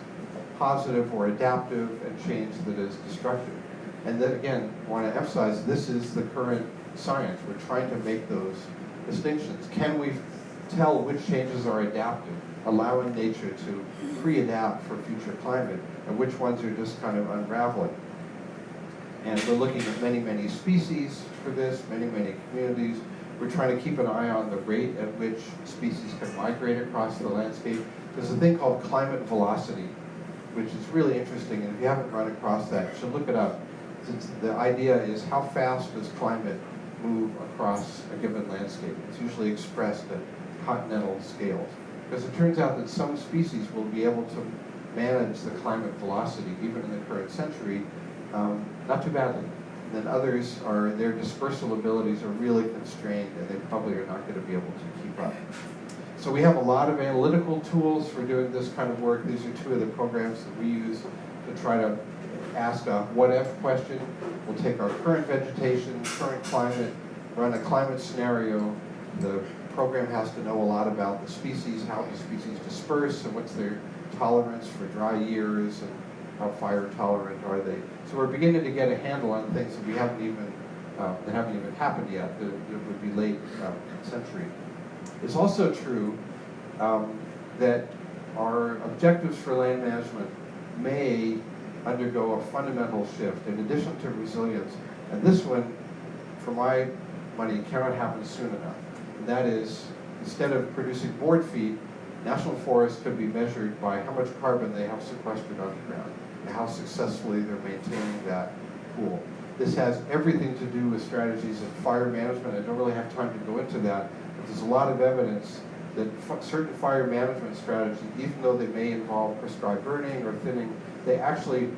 positive or adaptive and change that is destructive. And then again, I want to emphasize this is the current science. We're trying to make those distinctions. Can we tell which changes are adaptive, allowing nature to pre-adapt for future climate, and which ones are just kind of unraveling? And we're looking at many, many species for this, many, many communities. We're trying to keep an eye on the rate at which species can migrate across the landscape. There's a thing called climate velocity, which is really interesting, and if you haven't run across that, you should look it up. The idea is how fast does climate move across a given landscape. It's usually expressed at continental scales. Because it turns out that some species will be able to manage the climate velocity, even in the current century, not too badly. then others are, their dispersal abilities are really constrained and they probably are not going to be able to keep up. So we have a lot of analytical tools for doing this kind of work. These are two of the programs that we use to try to ask a what-if question. We'll take our current vegetation, current climate, run a climate scenario. The program has to know a lot about the species, how the species disperse, and what's their tolerance for dry years, and how fire tolerant are they. So we're beginning to get a handle on things that we haven't even that haven't even happened yet. That would be late century. It's also true that our objectives for land management may undergo a fundamental shift in addition to resilience. And this one, for my money, cannot happen soon enough. And that is, instead of producing board feet, national forests could be measured by how much carbon they have sequestered underground and how successfully they're maintaining that pool. This has everything to do with strategies of fire management. I don't really have time to go into that, but there's a lot of evidence that certain fire management strategies, even though they may involve prescribed burning or thinning, they actually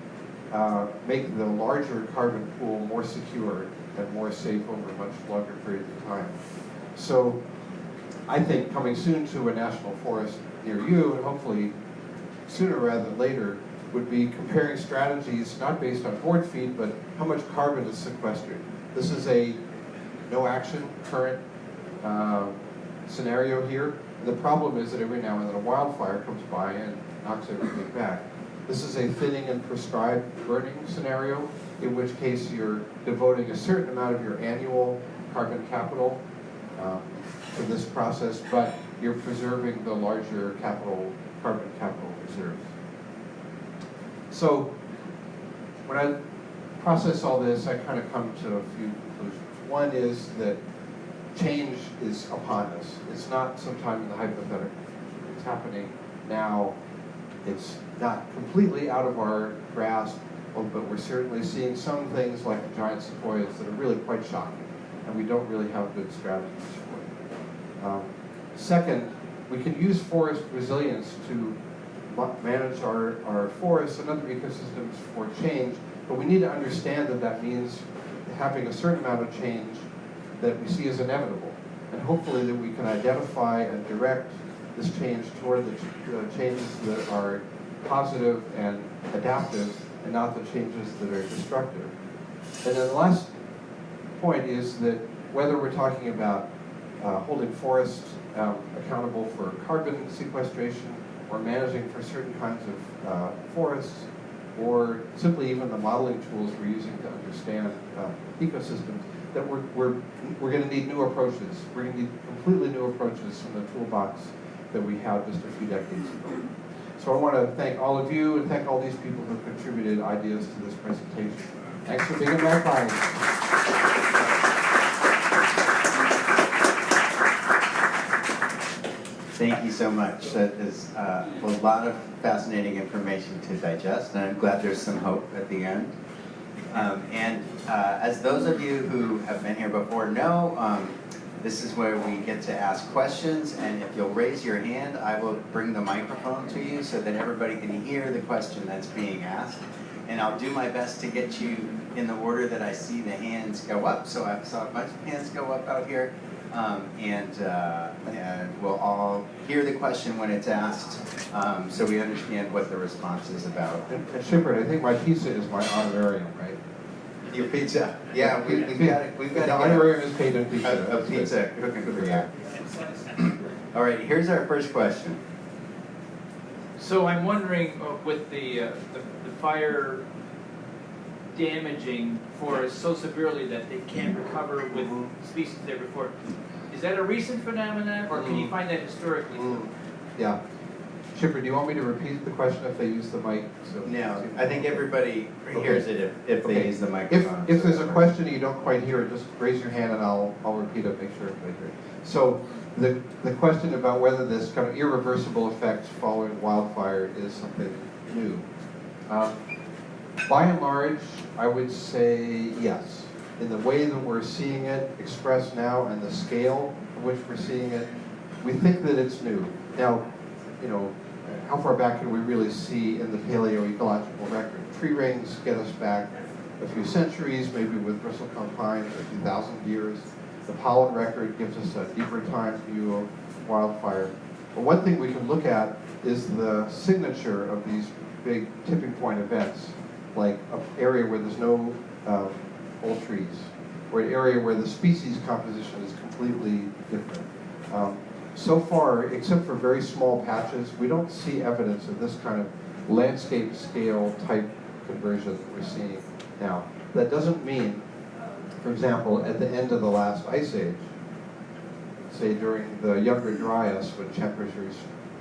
make the larger carbon pool more secure and more safe over much longer periods of time. So I think coming soon to a national forest near you, and hopefully sooner rather than later, would be comparing strategies not based on board feet, but how much carbon is sequestered. This is a no-action current scenario here. And the problem is that every now and then a wildfire comes by and knocks everything back. This is a thinning and prescribed burning scenario, in which case you're devoting a certain amount of your annual carbon capital to this process, but you're preserving the larger carbon capital reserves. So when I process all this, I kind of come to a few conclusions. One is that change is upon us. It's not sometime in the hypothetical. It's happening now. It's not completely out of our grasp, but we're certainly seeing some things like the giant sequoias that are really quite shocking, and we don't really have good strategies for it. Second, we can use forest resilience to manage our forests and other ecosystems for change, but we need to understand that that means having a certain amount of change that we see as inevitable, and hopefully that we can identify and direct this change toward the changes that are positive and adaptive, and not the changes that are destructive. And then the last point is that whether we're talking about holding forests accountable for carbon sequestration, or managing for certain kinds of forests, or simply even the modeling tools we're using to understand ecosystems, that we're going to need new approaches. We're going to need completely new approaches from the toolbox that we had just a few decades ago. So I want to thank all of you and thank all these people who contributed ideas to this presentation. Thanks for being a Magpie. Thank you so much. That is a lot of fascinating information to digest, and I'm glad there's some hope at the end. As those of you who have been here before know, this is where we get to ask questions, and if you'll raise your hand, I will bring the microphone to you so that everybody can hear the question that's being asked. And I'll do my best to get you in the order that I see the hands go up. So I saw a bunch of hands go up out here. And we'll all hear the question when it's asked, so we understand what the response is about. And Shepard, I think my pizza is my honorarium, right? Your pizza? Yeah, we've got it. We've got the honorarium is paid in pizza. A pizza cooking for you. All right, here's our first question. So I'm wondering, with the fire damaging forests so severely that they can't recover with species there before, is that a recent phenomenon, or can you find that historically? Yeah. Shipper, do you want me to repeat the question if they use the mic? So No, I think everybody hears it if they use the microphone. If there's a question and you don't quite hear it, just raise your hand and I'll repeat it, make sure everybody hears it. So the question about whether this kind of irreversible effect following wildfire is something new. By and large, I would say yes. In the way that we're seeing it expressed now and the scale at which we're seeing it, we think that it's new. Now, you know, how far back can we really see in the paleoecological record? Tree rings get us back a few centuries, maybe with bristlecone pines, a few thousand years. The pollen record gives us a deeper time view of wildfire. But one thing we can look at is the signature of these big tipping point events, like an area where there's no old trees, or an area where the species composition is completely different. So far, except for very small patches, we don't see evidence of this kind of landscape scale type conversion that we're seeing now. That doesn't mean, for example, at the end of the last ice age, say during the Younger Dryas, when temperatures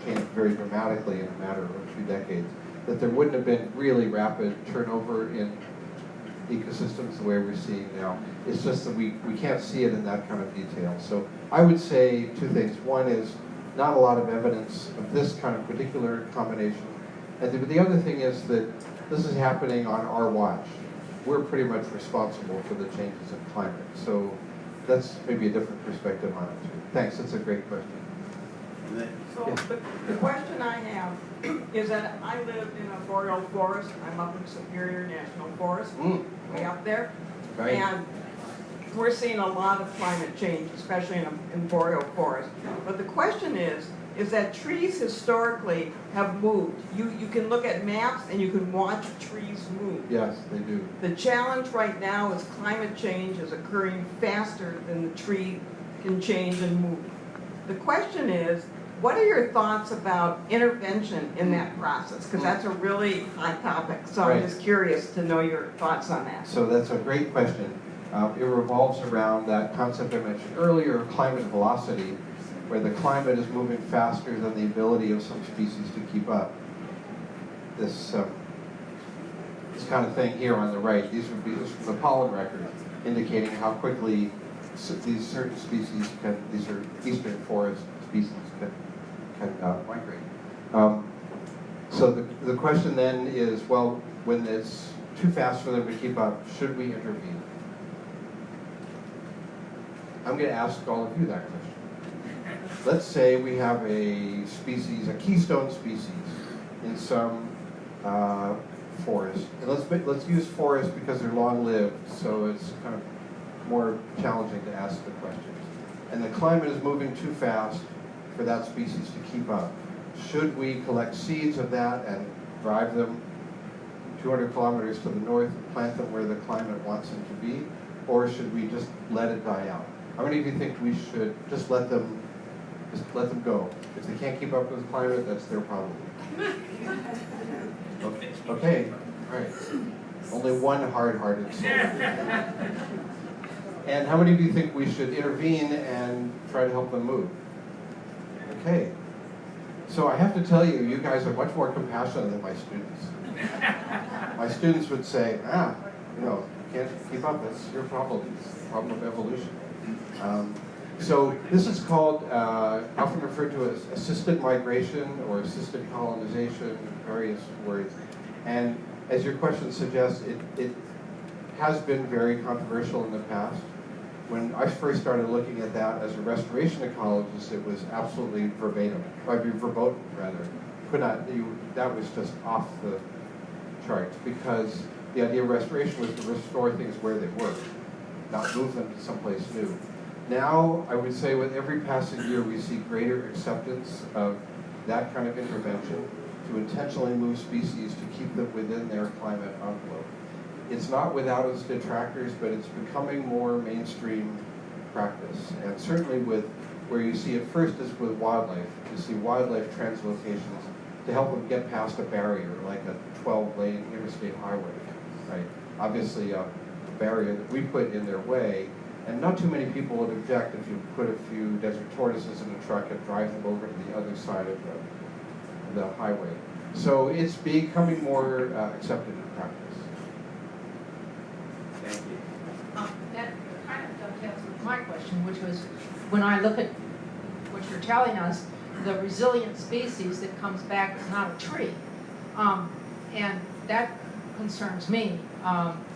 changed very dramatically in a matter of a few decades, that there wouldn't have been really rapid turnover in ecosystems the way we're seeing now. It's just that we can't see it in that kind of detail. So I would say two things. One is not a lot of evidence of this kind of particular combination. And the other thing is that this is happening on our watch. We're pretty much responsible for the changes in climate. So that's maybe a different perspective on it too. Thanks, that's a great question. And then, So Yeah. the question I have is that I live in a boreal forest. I'm up in Superior National Forest, way up there. Right. And we're seeing a lot of climate change, especially in boreal forest. But the question is that trees historically have moved. You can look at maps and you can watch trees move. Yes, they do. The challenge right now is climate change is occurring faster than the tree can change and move. The question is, what are your thoughts about intervention in that process? Because that's a really hot topic, so Right. I'm just curious to know your thoughts on that. So that's a great question. It revolves around that concept I mentioned earlier of climate velocity, where the climate is moving faster than the ability of some species to keep up. This kind of thing here on the right, this is the pollen record, indicating how quickly these certain species these are eastern forest species can migrate. So the question then is, well, when it's too fast for them to keep up, should we intervene? I'm going to ask all of you that question. Let's say we have a species, a keystone species, in some forest. And let's use forest because they're long-lived, so it's kind of more challenging to ask the questions. And the climate is moving too fast for that species to keep up. Should we collect seeds of that and drive them 200 kilometers to the north and plant them where the climate wants them to be? Or should we just let it die out? How many of you think we should just let them go? If they can't keep up with the climate, that's their problem. Okay, all right. Only one hard-hearted soul. And how many of you think we should intervene and try to help them move? Okay. So I have to tell you, you guys are much more compassionate than my students. My students would say, you can't keep up, that's your problem. It's the problem of evolution. So this is called, often referred to as assisted migration or assisted colonization, various words. And as your question suggests, it has been very controversial in the past. When I first started looking at that as a restoration ecologist, it was absolutely verbatim, verboten rather. That was just off the charts, because the idea of restoration was to restore things where they were, not move them to someplace new. Now, I would say with every passing year, we see greater acceptance of that kind of intervention to intentionally move species to keep them within their climate envelope. It's not without its detractors, but it's becoming more mainstream practice. And certainly where you see it first is with wildlife. You see wildlife translocations to help them get past a barrier, like a 12-lane interstate highway, right? Obviously, a barrier that we put in their way, and not too many people would object if you put a few desert tortoises in a truck and drive them over to the other side of the highway. So it's becoming more accepted in practice. thank you. That kind of dovetails with my question, which was, when I look at what you're telling us, the resilient species that comes back is not a tree. And that concerns me.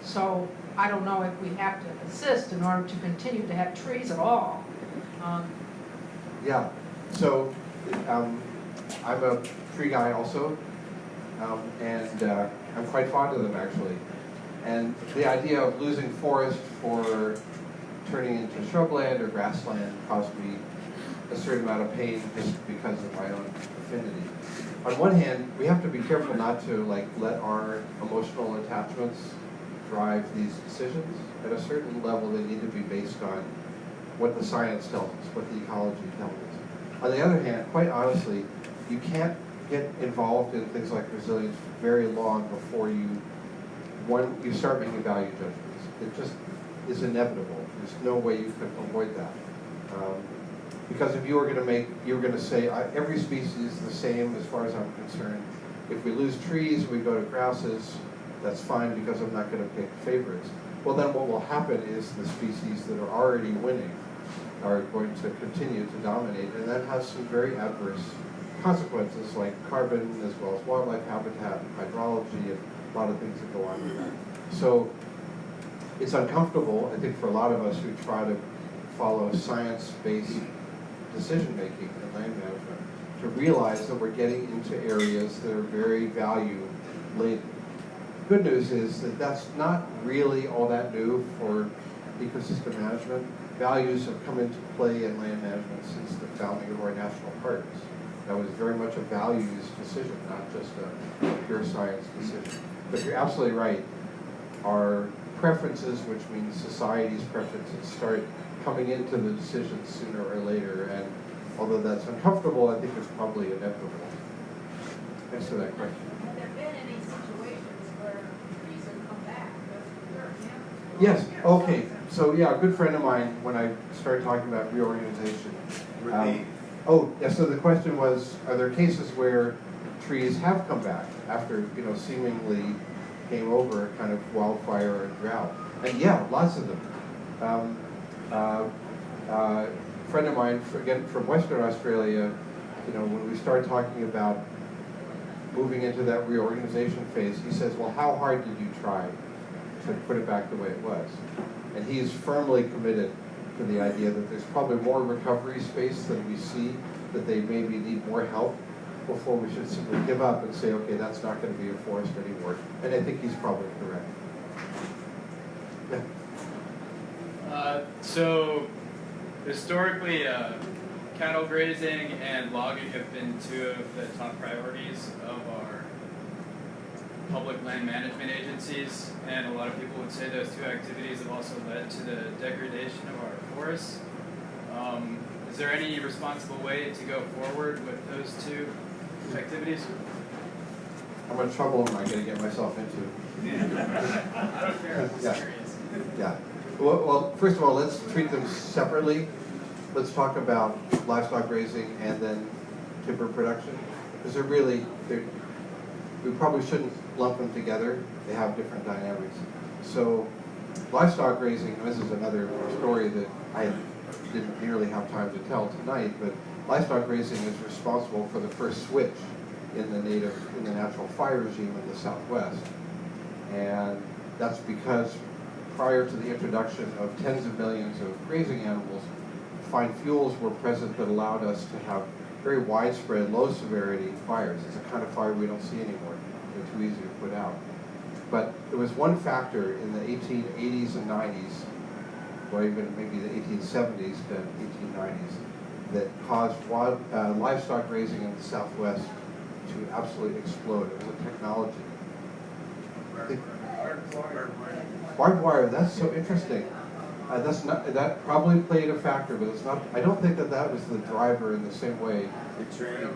So I don't know if we have to assist in order to continue to have trees at all. Yeah, so I'm a tree guy also, and I'm quite fond of them actually. And the idea of losing forest for turning into shrubland or grassland caused me a certain amount of pain just because of my own affinity. On one hand, we have to be careful not to let our emotional attachments drive these decisions. At a certain level, they need to be based on what the science tells us, what the ecology tells us. On the other hand, quite honestly, you can't get involved in things like resilience very long before you start making value judgments. It just is inevitable. There's no way you can avoid that. Because if you were going to say every species is the same as far as I'm concerned. If we lose trees, we go to grasses. That's fine because I'm not going to pick favorites. Well, then what will happen is the species that are already winning are going to continue to dominate, and that has some very adverse consequences like carbon as well as wildlife habitat, hydrology, and a lot of things that go on with that. So it's uncomfortable, I think, for a lot of us who try to follow science-based decision-making in land management to realize that we're getting into areas that are very value-laden. Good news is that that's not really all that new for ecosystem management. Values have come into play in land management since the founding of our national parks. That was very much a values decision, not just a pure science decision. But you're absolutely right. Our preferences, which means society's preferences, start coming into the decisions sooner or later. And although that's uncomfortable, I think it's probably inevitable. Thanks for that question. Have there been any situations where trees have come back? Yes, okay. So yeah, a good friend of mine, when I started talking about reorganization. So the question was, are there cases where trees have come back after, seemingly game over kind of wildfire and drought? And yeah, lots of them. A friend of mine, again from Western Australia, when we started talking about moving into that reorganization phase, he says, well, how hard did you try to put it back the way it was? And he's firmly committed to the idea that there's probably more recovery space than we see, that they maybe need more help before we should simply give up and say, okay, that's not going to be a forest anymore. And I think he's probably correct. Yeah. So historically, cattle grazing and logging have been two of the top priorities of our public land management agencies, and a lot of people would say those two activities have also led to the degradation of our forests. Is there any responsible way to go forward with those two activities? How much trouble am I going to get myself into? I don't care. I'm Yeah. serious. Yeah. Well, first of all, let's treat them separately. Let's talk about livestock raising and then timber production, because we probably shouldn't lump them together. They have different dynamics. So livestock raising, this is another story that I didn't nearly have time to tell tonight, but livestock raising is responsible for the first switch in the natural fire regime in the Southwest. And that's because prior to the introduction of tens of millions of grazing animals, fine fuels were present that allowed us to have very widespread, low severity fires. It's a kind of fire we don't see anymore. They're too easy to put out. But there was one factor in the 1880s and 90s, or even maybe the 1870s to 1890s, that caused livestock raising in the Southwest to absolutely explode. It was a technology. Barbed wire, that's so interesting. That probably played a factor, but it's not. I don't think that was the driver in the same way. The train.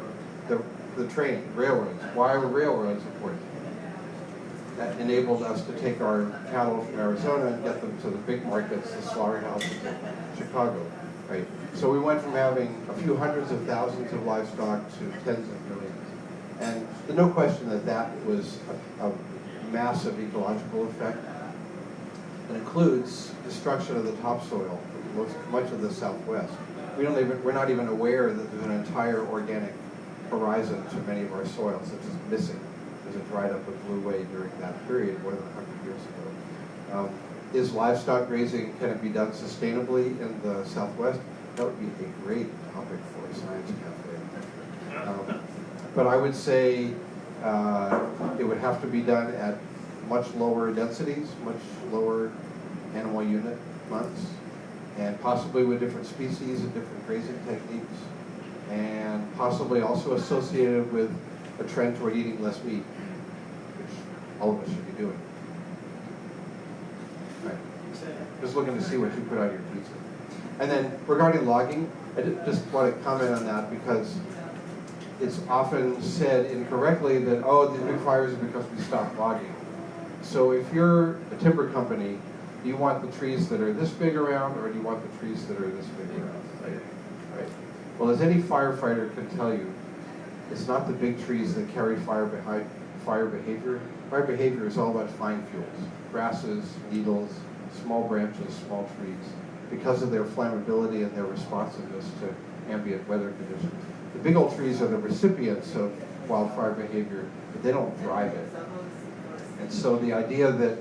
The train, railroads. Why were railroads important? That enabled us to take our cattle from Arizona and get them to the big markets, the slaughterhouses in Chicago, right? So we went from having a few hundreds of thousands of livestock to tens of millions. And there's no question that was a massive ecological effect. It includes destruction of the topsoil, much of the Southwest. We're not even aware that there's an entire organic horizon to many of our soils that's just missing because it dried up and blew away during that period more than 100 years ago. Is livestock grazing, can it be done sustainably in the Southwest? That would be a great topic for a Science Café. But I would say it would have to be done at much lower densities, much lower animal unit months, and possibly with different species and different grazing techniques, and possibly also associated with a trend toward eating less meat, which all of us should be doing. Right. Just looking to see what you put on your pizza. And then regarding logging, I just want to comment on that because it's often said incorrectly that, oh, the big fires are because we stopped logging. So if you're a timber company, do you want the trees that are this big around, or do you want the trees that are this big around? Right. Well, as any firefighter can tell you, it's not the big trees that carry fire behavior. Fire behavior is all about fine fuels, grasses, needles, small branches, small trees, because of their flammability and their responsiveness to ambient weather conditions. The big old trees are the recipients of wildfire behavior, but they don't drive it. And so the idea that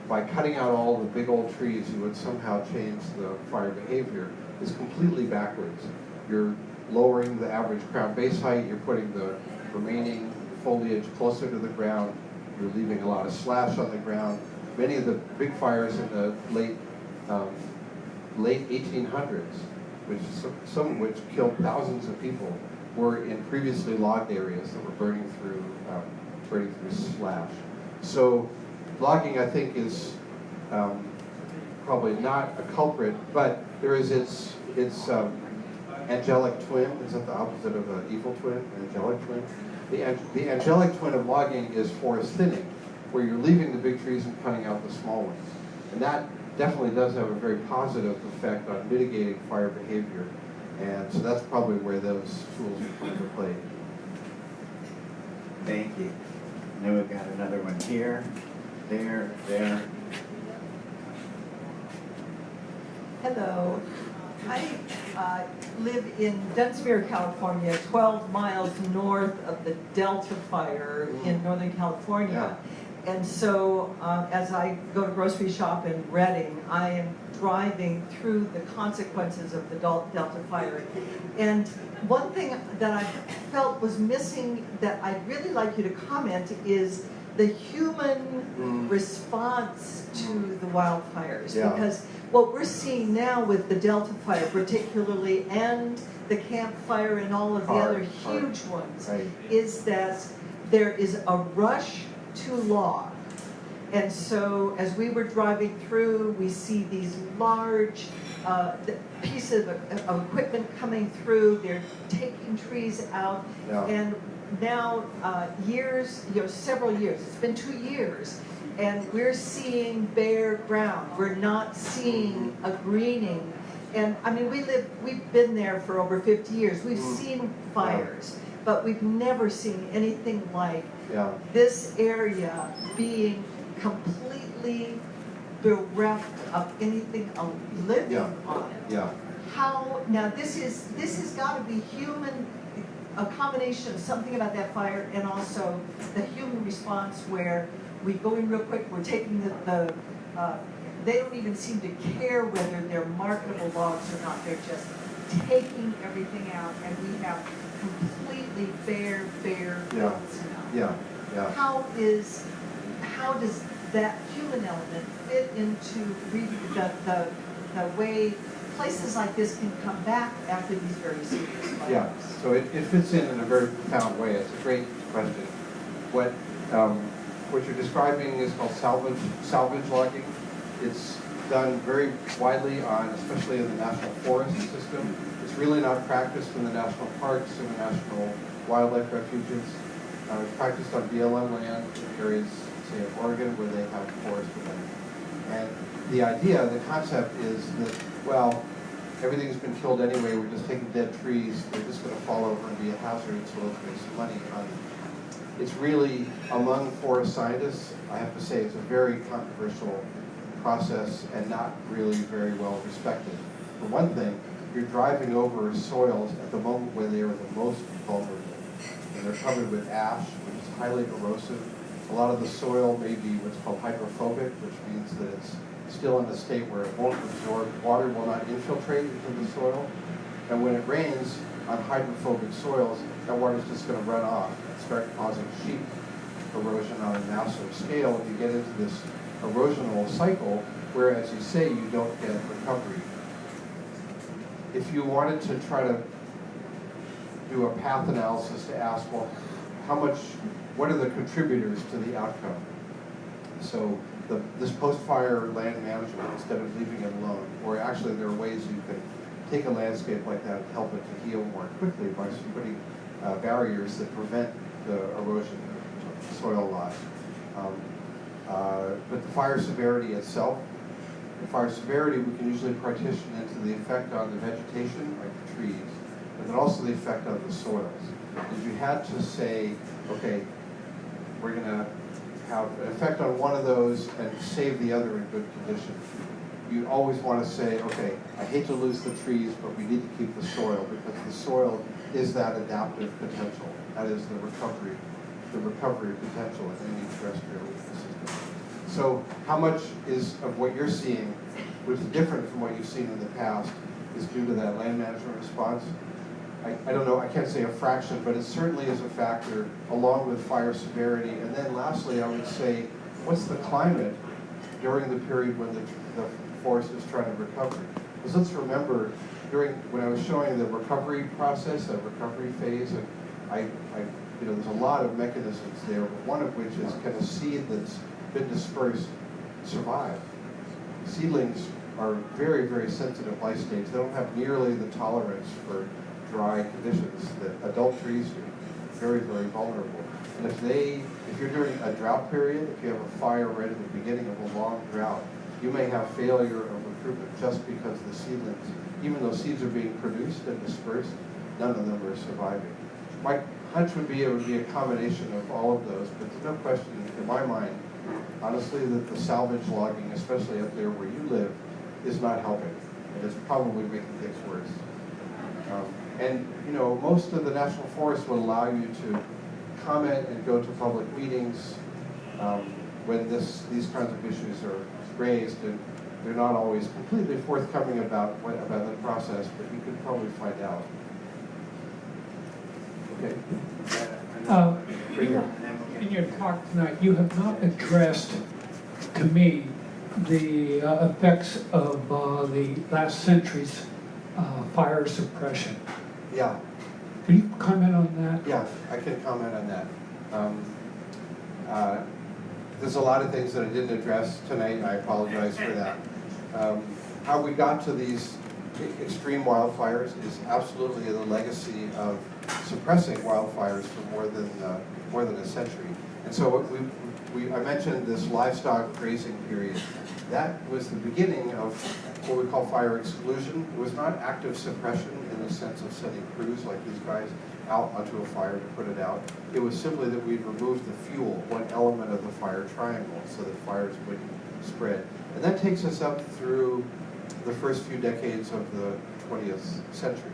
by cutting out all the big old trees, you would somehow change the fire behavior is completely backwards. You're lowering the average crown base height, you're putting the remaining foliage closer to the ground, you're leaving a lot of slash on the ground. Many of the big fires in the late 1800s, which some of which killed thousands of people, were in previously logged areas that were burning through slash. So logging, I think, is probably not a culprit, but there is its angelic twin. Is that the opposite of an evil twin? An angelic twin? The angelic twin of logging is forest thinning, where you're leaving the big trees and cutting out the small ones. And that definitely does have a very positive effect on mitigating fire behavior. And so that's probably where those tools come into play. Thank you. Now we've got another one here, there. Hello. I live in Dunsmuir, California, 12 miles north of the Delta fire in Northern California. And so as I go to grocery shop in Redding, I am driving through the consequences of the Delta fire. And one thing that I felt was missing that I'd really like you to comment is the human response to the wildfires. Because what we're seeing now with the Delta fire particularly, and the Camp Fire and all of the other huge ones, is that there is a rush to log. And so as we were driving through, we see these large pieces of equipment coming through. They're taking trees out. And now several years, it's been 2 years, and we're seeing bare ground. We're not seeing a greening. And I mean, we've been there for over 50 years. We've seen fires, but we've never seen anything like this area being completely bereft of anything living on it. How now? This has got to be human, a combination of something about that fire and also the human response where we go in real quick. We're taking they don't even seem to care whether they're marketable logs or not. They're just taking everything out, and we have completely bare fields now. How does that human element fit into the way places like this can come back after these very serious fires? So it fits in a very profound way. It's a great question. What you're describing is called salvage logging. It's done very widely especially in the national forest system. It's really not practiced in the national parks and the national wildlife refuges. It's practiced on BLM land in areas, say, in Oregon, where they have forest land. And the concept is that, well, everything's been killed anyway, we're just taking dead trees, they're just going to fall over and be a hazard, so let's make some money on it. It's really, among forest scientists, I have to say, it's a very controversial process and not really very well respected. For one thing, you're driving over soils at the moment when they are the most vulnerable. And they're covered with ash, which is highly erosive. A lot of the soil may be what's called hydrophobic, which means that it's still in a state where it won't absorb, water will not infiltrate into the soil. And when it rains on hydrophobic soils, that water's just going to run off and start causing sheep erosion on a massive scale, and you get into this erosional cycle where, as you say, you don't get recovery. If you wanted to try to do a path analysis to ask, well, what are the contributors to the outcome? So this post-fire land management, instead of leaving it alone, or actually there are ways you can take a landscape like that and help it to heal more quickly by putting barriers that prevent the erosion of soil loss. But the fire severity itself, the fire severity we can usually partition into the effect on the vegetation, like the trees, but then also the effect on the soils. If you had to say, okay, we're going to have an effect on one of those and save the other in good condition, you always want to say, okay, I hate to lose the trees, but we need to keep the soil, because the soil is that adaptive potential. That is the recovery potential in any terrestrial ecosystem. So how much of what you're seeing, which is different from what you've seen in the past, is due to that land management response? I don't know, I can't say a fraction, but it certainly is a factor, along with fire severity. And then lastly, I would say, what's the climate during the period when the forest is trying to recover? Because let's remember, when I was showing the recovery process, that recovery phase, and there's a lot of mechanisms there, but one of which is, can a seed that's been dispersed survive? Seedlings are very, very sensitive life states. They don't have nearly the tolerance for dry conditions that adult trees do. Very, very vulnerable. And if you're during a drought period, if you have a fire right at the beginning of a long drought, you may have failure of recruitment just because the seedlings, even though seeds are being produced and dispersed, none of them are surviving. My hunch would be it would be a combination of all of those, but there's no question in my mind, honestly, that the salvage logging, especially up there where you live, is not helping. And it's probably making things worse. And most of the national forests will allow you to comment and go to public meetings when these kinds of issues are raised, and they're not always completely forthcoming about the process, but you can probably find out. Okay. In your talk tonight, you have not addressed, to me, the effects of the last century's fire suppression. Yeah. Can you comment on that? Yeah, I can comment on that. There's a lot of things that I didn't address tonight, and I apologize for that. How we got to these extreme wildfires is absolutely the legacy of suppressing wildfires for more than a century. And so I mentioned this livestock raising period. That was the beginning of what we call fire exclusion. It was not active suppression in the sense of sending crews like these guys out onto a fire to put it out. It was simply that we'd removed the fuel, one element of the fire triangle, so that fires wouldn't spread. And that takes us up through the first few decades of the 20th century.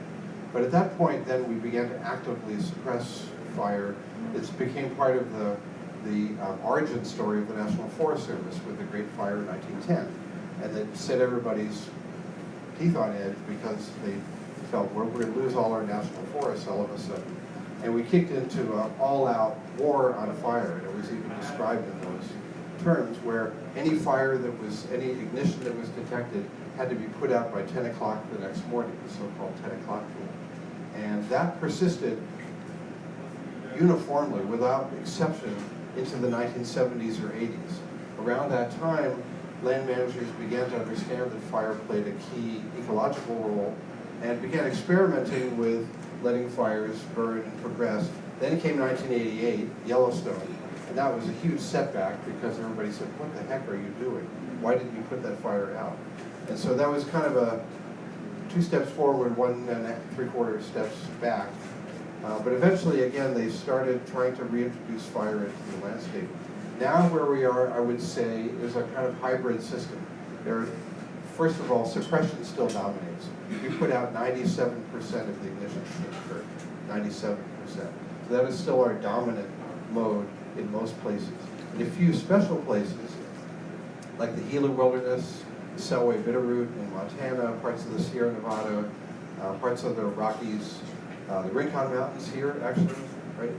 But at that point, then we began to actively suppress fire. It became part of the origin story of the National Forest Service with the Great Fire in 1910. And that set everybody's teeth on edge because they felt we're going to lose all our national forests all of a sudden. And we kicked into an all-out war on fire. And it was even described in those terms where any any ignition that was detected had to be put out by 10 o'clock the next morning, the so-called 10 o'clock rule. And that persisted uniformly, without exception, into the 1970s or 80s. Around that time, land managers began to understand that fire played a key ecological role and began experimenting with letting fires burn and progress. Then came 1988, Yellowstone, and that was a huge setback because everybody said, what the heck are you doing? Why didn't you put that fire out? And so that was kind of a 2 steps forward, 1 3/4 steps back. But eventually, again, they started trying to reintroduce fire into the landscape. Now where we are, I would say, is a kind of hybrid system. First of all, suppression still dominates. We put out 97% of the ignitions that occur, 97%. So that is still our dominant mode in most places. In a few special places, like the Gila Wilderness, the Selway Bitterroot in Montana, parts of the Sierra Nevada, parts of the Rockies, the Rincon Mountains here, actually, right?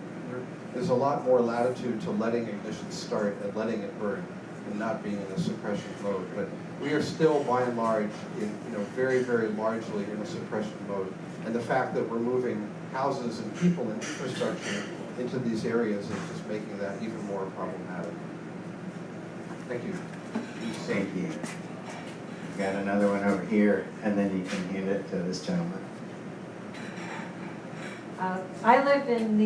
there's a lot more latitude to letting ignition start and letting it burn and not being in a suppression mode. But we are still, by and large, very, very largely in a suppression mode. And the fact that we're moving houses and people and infrastructure into these areas is just making that even more problematic. Thank you. Thank you. Got another one over here, and then you can hand it to this gentleman. I live in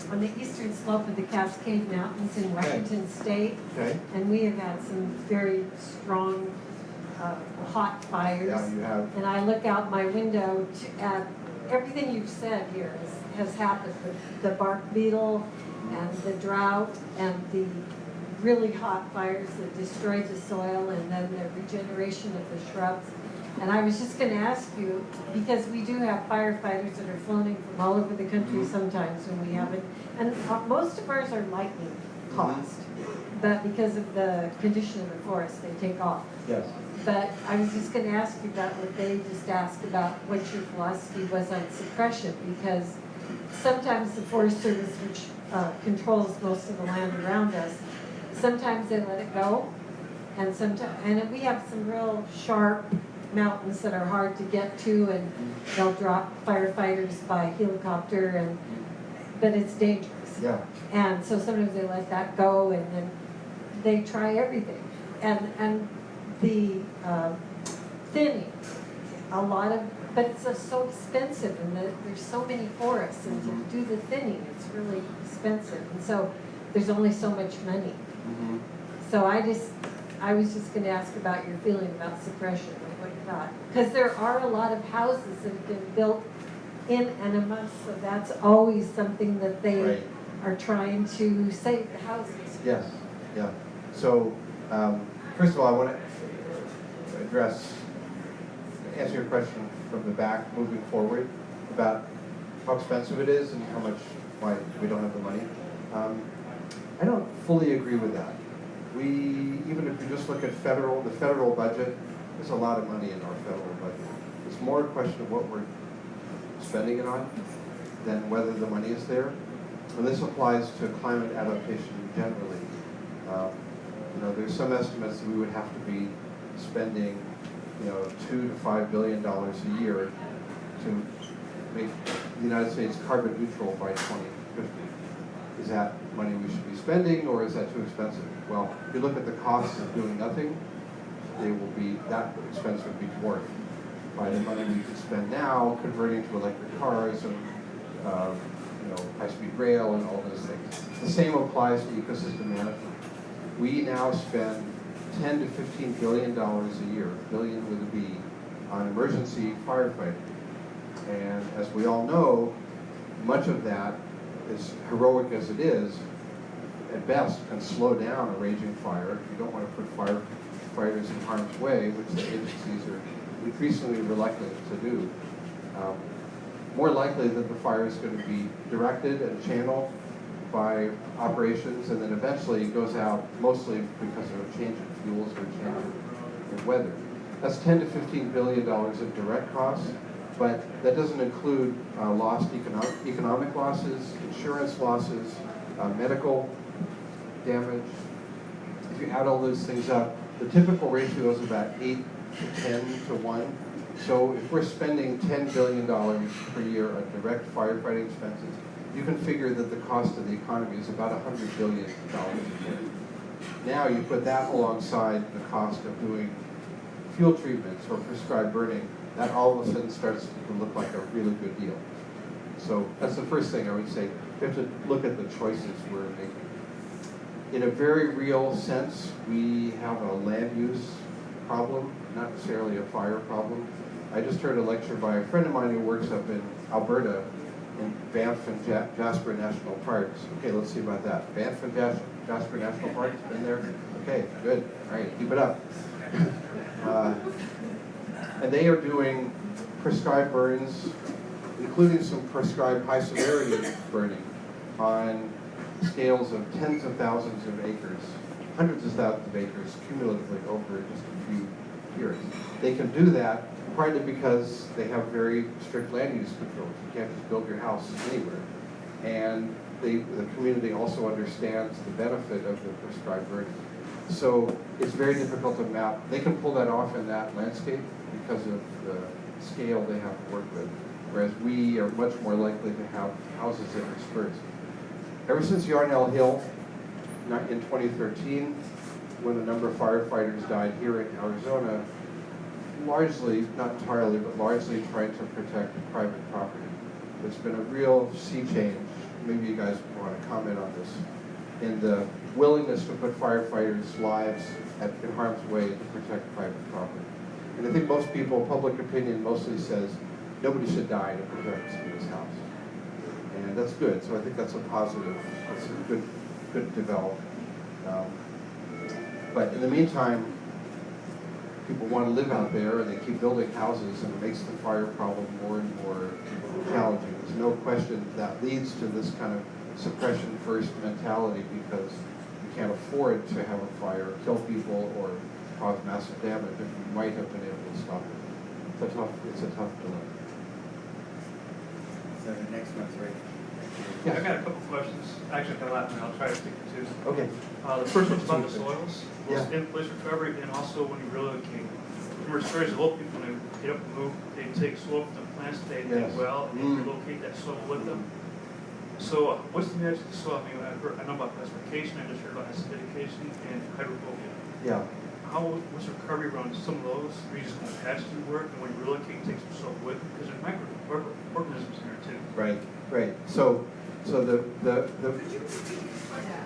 on the eastern slope of the Cascade Mountains in Washington State, Okay. and we have had some very strong hot fires. Yeah, you have. And I look out my window at everything you've said here has happened. The bark beetle and the drought and the really hot fires that destroyed the soil and then the regeneration of the shrubs. And I was just going to ask you, because we do have firefighters that are floating from all over the country sometimes when we have it, and most of ours are lightning caused, but because of the condition of the forest, they take off. Yes. But I was just going to ask you about what they just asked about what your philosophy was on suppression, because sometimes the Forest Service, which controls most of the land around us, sometimes they let it go, and we have some real sharp mountains that are hard to get to, and they'll drop firefighters by helicopter, but it's dangerous. Yeah. And so sometimes they let that go, and then they try everything. And the thinning, but it's so expensive, and there's so many forests, and to do the thinning, it's really expensive, and so there's only so much money. Mm-hmm. So I was just going to ask about your feeling about suppression, like what you thought, because there are a lot of houses that have been built in and amongst, so that's always something that they are trying to save the houses. Yes, yeah. So, first of all, I want to answer your question from the back, moving forward, about how expensive it is and why we don't have the money. I don't fully agree with that. Even if you just look at the federal budget, there's a lot of money in our federal budget. It's more a question of what we're spending it on than whether the money is there. And this applies to climate adaptation generally. There's some estimates that we would have to be spending, $2 to $5 billion a year to make the United States carbon neutral by 2050. Is that money we should be spending, or is that too expensive? Well, if you look at the costs of doing nothing, that expense would be dwarfed by the money we could spend now converting to electric cars and high-speed rail and all those things. The same applies to ecosystem management. We now spend $10 to $15 billion a year, billion with a B, on emergency firefighting. And as we all know, much of that, as heroic as it is, at best can slow down a raging fire if you don't want to put firefighters in harm's way, which the agencies are increasingly reluctant to do. More likely that the fire is going to be directed and channeled by operations, and then eventually it goes out mostly because of a change in fuels or a change in weather. That's $10 to $15 billion of direct costs, but that doesn't include lost economic losses, insurance losses, medical damage. If you add all those things up, the typical ratio is about 8 to 10 to 1. So if we're spending $10 billion per year on direct firefighting expenses, you can figure that the cost of the economy is about $100 billion a year. Now you put that alongside the cost of doing fuel treatments or prescribed burning, that all of a sudden starts to look like a really good deal. So that's the first thing I would say. We have to look at the choices we're making. In a very real sense, we have a land use problem, not necessarily a fire problem. I just heard a lecture by a friend of mine who works up in Alberta in Banff and Jasper National Parks. Okay, let's see about that. Banff and Jasper National Parks, been there? Okay, good. All right, keep it up. And they are doing prescribed burns, including some prescribed high severity burning on scales of tens of thousands of acres, hundreds of thousands of acres cumulatively over just a few years. They can do that partly because they have very strict land use controls. You can't just build your house anywhere. And the community also understands the benefit of the prescribed burning. So it's very difficult to map. They can pull that off in that landscape because of the scale they have to work with, whereas we are much more likely to have houses that are spurts. Ever since Yarnell Hill, in 2013, when a number of firefighters died here in Arizona, largely, not entirely, but largely trying to protect private property. There's been a real sea change. Maybe you guys want to comment on this, in the willingness to put firefighters' lives in harm's way to protect private property. And I think most people, public opinion mostly says, nobody should die to protect somebody's house. And that's good, so I think that's a positive, that's a good development. But in the meantime, people want to live out there and they keep building houses, and it makes the fire problem more and more challenging. There's no question that leads to this kind of suppression first mentality, because you can't afford to have a fire kill people or cause massive damage if you might have been able to stop it. It's a tough dilemma. So the next one's right. Yeah. I've got a couple questions. Actually, I've got a lot, and I'll try to stick to two. Okay. The first one's about the soils, Yeah. in-place recovery, and also when you relocate. Numerous stories of old people, when they get up and move, they take soil from the plants they Yes. well, and they relocate that soil with them. So what's the magic of the soil? I mean, I know about classification, I just heard about acidification and hydrophobia. Yeah. What's the recovery around some of those? Are you just going to patching work, and when you relocate, take some soil with you? Because there's microorganisms in there too. Right, right. So the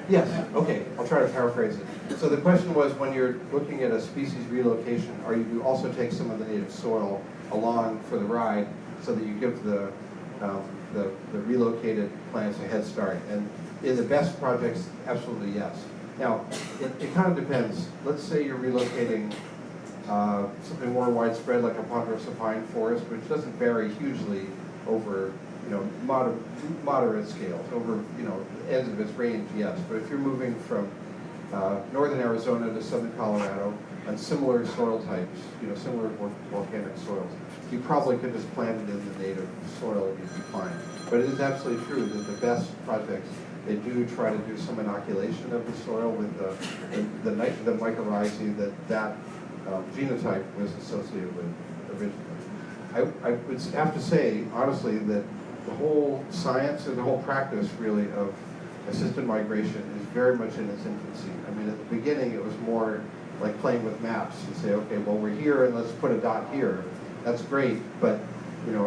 yes, okay, I'll try to paraphrase it. So the question was, when you're looking at a species relocation, are you also take some of the native soil along for the ride so that you give the relocated plants a head start? And in the best projects, absolutely yes. Now, it kind of depends. Let's say you're relocating something more widespread like a ponderosa pine forest, which doesn't vary hugely over moderate scales, over ends of its range, yes. But if you're moving from northern Arizona to southern Colorado and similar soil types, similar volcanic soils, you probably could just plant it in the native soil and you'd be fine. But it is absolutely true that the best projects, they do try to do some inoculation of the soil with the mycorrhizae that genotype was associated with originally. I would have to say, honestly, that the whole science and the whole practice, really, of assisted migration is very much in its infancy. I mean, at the beginning, it was more like playing with maps. You say, okay, well, we're here, and let's put a dot here. That's great, but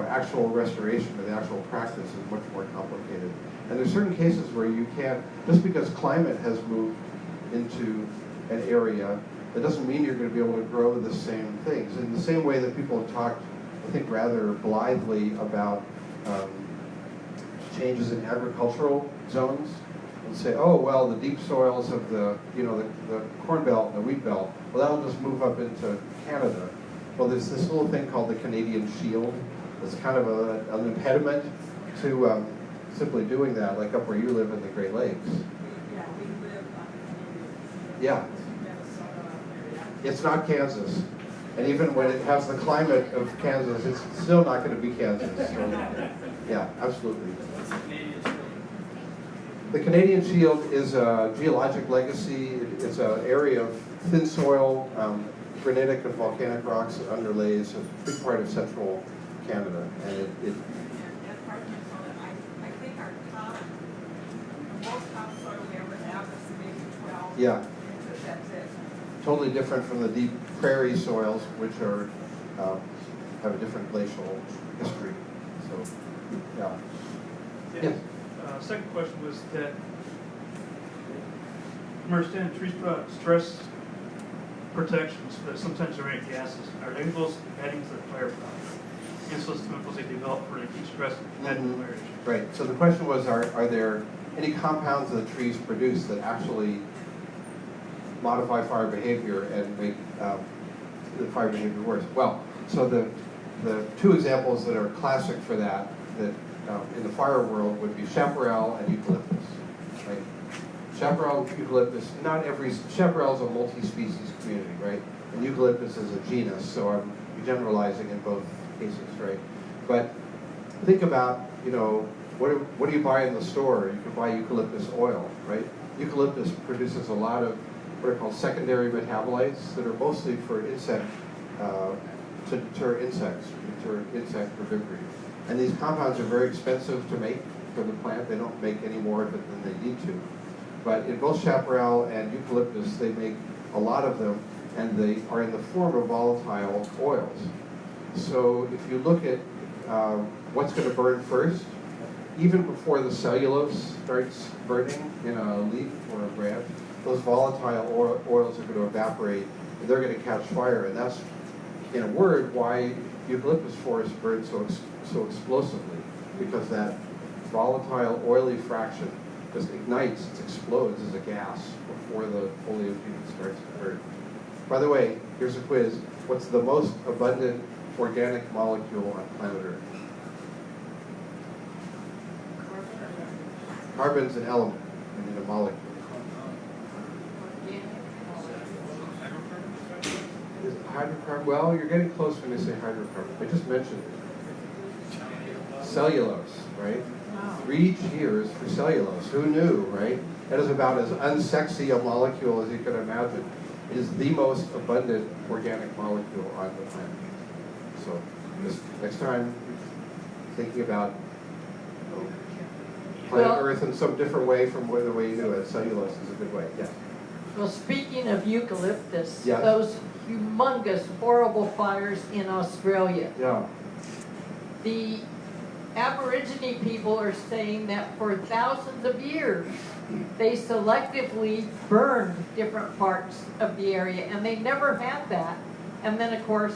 actual restoration or the actual practice is much more complicated. And there's certain cases where you can't, just because climate has moved into an area, that doesn't mean you're going to be able to grow the same things. In the same way that people have talked, I think, rather blithely about changes in agricultural zones, and say, oh, well, the deep soils of the corn belt and the wheat belt, well, that'll just move up into Canada. Well, there's this little thing called the Canadian Shield. It's kind of an impediment to simply doing that, like up where you live in the Great Lakes. Yeah, we live Yeah. It's not Kansas. And even when it has the climate of Kansas, it's still not going to be Kansas. So, yeah, absolutely. The Canadian Shield is a geologic legacy. It's an area of thin soil, granitic and volcanic rocks that underlays a big part of central Canada. And it that part of Minnesota, I think our top, the most topsoil we ever have is maybe 12 yeah, inches, that's it. totally different from the deep prairie soils, which are have a different glacial history. So, yeah. Yes. Second question was that, from understanding, trees put out stress protections, but sometimes there ain't gases. Are any of those adding to the fire problem? And so those chemicals they develop for the heat stress adding to fire issue. Right. So the question was, are there any compounds that the trees produce that actually modify fire behavior and make the fire behavior worse? Well, so the two examples that are classic for that in the fire world would be chaparral and eucalyptus. Right? Chaparral, eucalyptus, chaparral is a multi-species community, right? And eucalyptus is a genus, so I'm generalizing in both cases, right? But think about, what do you buy in the store? You can buy eucalyptus oil, right? Eucalyptus produces a lot of what are called secondary metabolites that are mostly for insect, to deter insects, deter insect herbivory. And these compounds are very expensive to make for the plant. They don't make any more of it than they need to. But in both chaparral and eucalyptus, they make a lot of them, and they are in the form of volatile oils. So if you look at what's going to burn first, even before the cellulose starts burning in a leaf or a branch, those volatile oils are going to evaporate, and they're going to catch fire. And that's, in a word, why eucalyptus forests burn so explosively, because that volatile oily fraction just ignites, it explodes as a gas before the foliage even starts to burn. By the way, here's a quiz. What's the most abundant organic molecule on planet Earth? Carbon's an element, I mean a molecule. Is it hydrocarbon? Well, you're getting close when you say hydrocarbon. I just mentioned it. Cellulose, right? 3 cheers for cellulose. Who knew, right? That is about as unsexy a molecule as you could imagine. It is the most abundant organic molecule on the planet. So, just next time, thinking about planet Earth in some different way from the way you do it, cellulose is a good way. Yeah. Well, speaking of eucalyptus, Yeah. those humongous, horrible fires in Australia. Yeah. The Aborigine people are saying that for thousands of years, they selectively burned different parts of the area, and they never had that. And then, of course,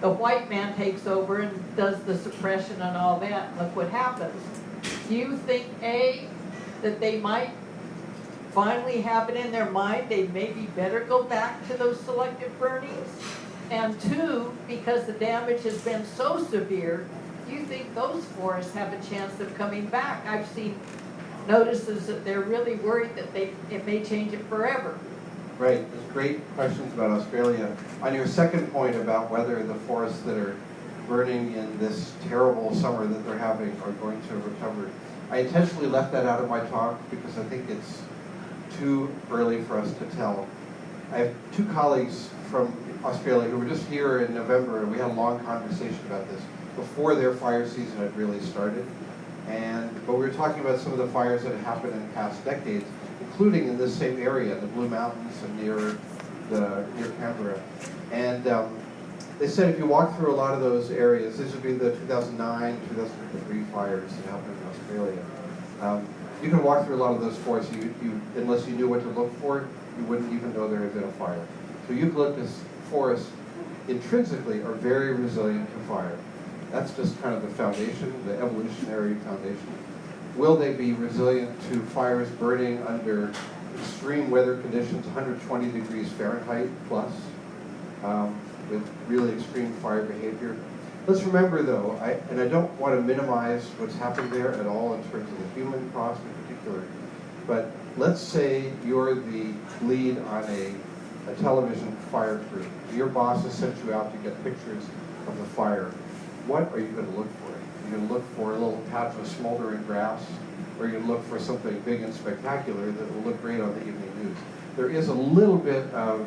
the white man takes over and does the suppression and all that. Look what happens. Do you think, A, that they might finally have it in their mind they maybe better go back to those selective burnings? And 2, because the damage has been so severe, do you think those forests have a chance of coming back? I've seen notices that they're really worried that it may change it forever. Right, there's great questions about Australia. On your second point about whether the forests that are burning in this terrible summer that they're having are going to recover, I intentionally left that out of my talk because I think it's too early for us to tell. I have 2 colleagues from Australia who were just here in November, and we had a long conversation about this before their fire season had really started. But we were talking about some of the fires that had happened in past decades, including in this same area, the Blue Mountains and near Canberra. And they said if you walk through a lot of those areas, this would be the 2009, 2003 fires that happened in Australia. You can walk through a lot of those forests, unless you knew what to look for, you wouldn't even know there had been a fire. So eucalyptus forests intrinsically are very resilient to fire. That's just kind of the foundation, the evolutionary foundation. Will they be resilient to fires burning under extreme weather conditions, 120 degrees Fahrenheit plus, with really extreme fire behavior? Let's remember though, and I don't want to minimize what's happened there at all in terms of the human cost in particular, but let's say you're the lead on a television fire crew. Your boss has sent you out to get pictures of the fire. What are you going to look for? Are you going to look for a little patch of smoldering grass, or are you going to look for something big and spectacular that will look great on the evening news? There is a little bit of,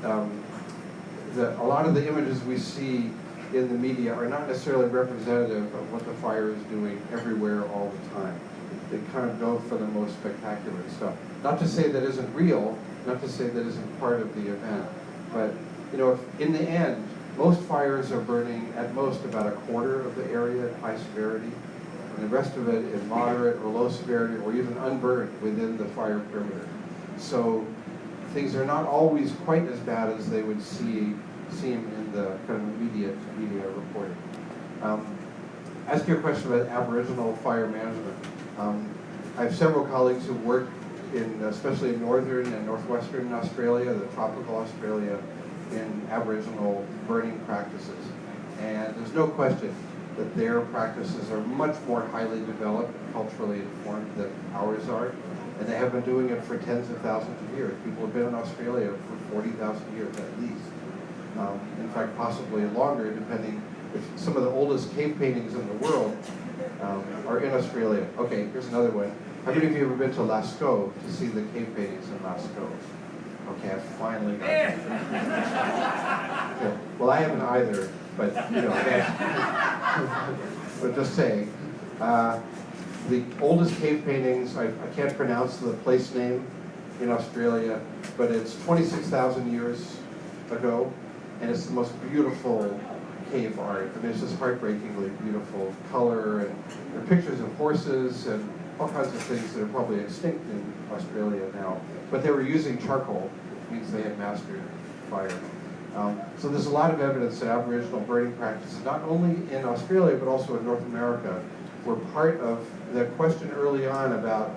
a lot of the images we see in the media are not necessarily representative of what the fire is doing everywhere all the time. They kind of go for the most spectacular stuff. Not to say that isn't real, not to say that isn't part of the event, but if in the end, most fires are burning at most about a quarter of the area at high severity, and the rest of it in moderate or low severity, or even unburned within the fire perimeter. So things are not always quite as bad as they would seem in the kind of immediate media reporting. Ask your question about Aboriginal fire management. I have several colleagues who work especially in northern and northwestern Australia, the tropical Australia, in Aboriginal burning practices. And there's no question that their practices are much more highly developed and culturally informed than ours are. And they have been doing it for tens of thousands of years. People have been in Australia for 40,000 years at least. In fact, possibly longer, depending. If some of the oldest cave paintings in the world are in Australia. Okay, here's another one. How many of you have ever been to Lascaux to see the cave paintings in Lascaux? Okay, I finally got it. Okay. Well, I haven't either, but but just saying. The oldest cave paintings, I can't pronounce the place name in Australia, but it's 26,000 years ago, and it's the most beautiful cave art. I mean, it's just heartbreakingly beautiful color, and there are pictures of horses and all kinds of things that are probably extinct in Australia now. But they were using charcoal, which means they had mastered fire. So there's a lot of evidence that Aboriginal burning practices, not only in Australia, but also in North America, were part of the question early on about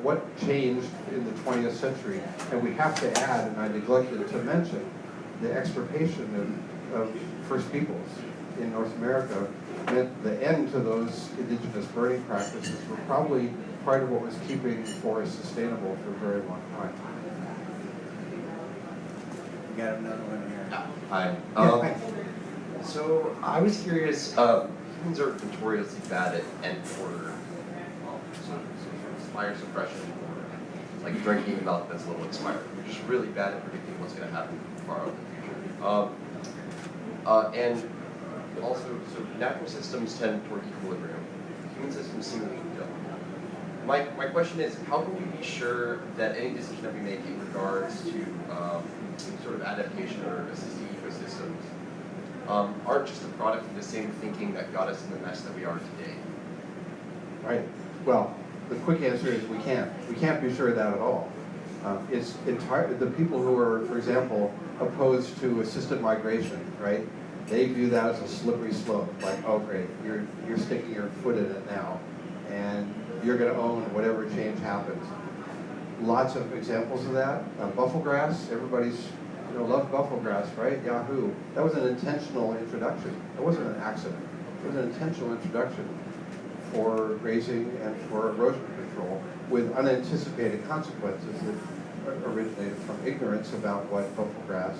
what changed in the 20th century. And we have to add, and I neglected to mention, the extirpation of First Peoples in North America meant the end to those indigenous burning practices were probably part of what was keeping forests sustainable for a very long time. We got another one here. Hi. So I was curious, humans are notoriously bad at for fire suppression or like drinking milk that's a little expired. We're just really bad at predicting what's going to happen far out in the future. And also, so natural systems tend toward equilibrium. Human systems seemingly don't. My question is, how can we be sure that any decision that we make in regards to sort of adaptation or assisting ecosystems aren't just a product of the same thinking that got us in the mess that we are today? Right. Well, the quick answer is we can't. We can't be sure of that at all. It's the people who are, for example, opposed to assisted migration, right? They view that as a slippery slope. Like, oh great, you're sticking your foot in it now, and you're going to own whatever change happens. Lots of examples of that. Buffalo grass. Everybody's loved buffalo grass, right? Yahoo! That was an intentional introduction. It wasn't an accident. It was an intentional introduction for grazing and for erosion control with unanticipated consequences that originated from ignorance about what buffalo grass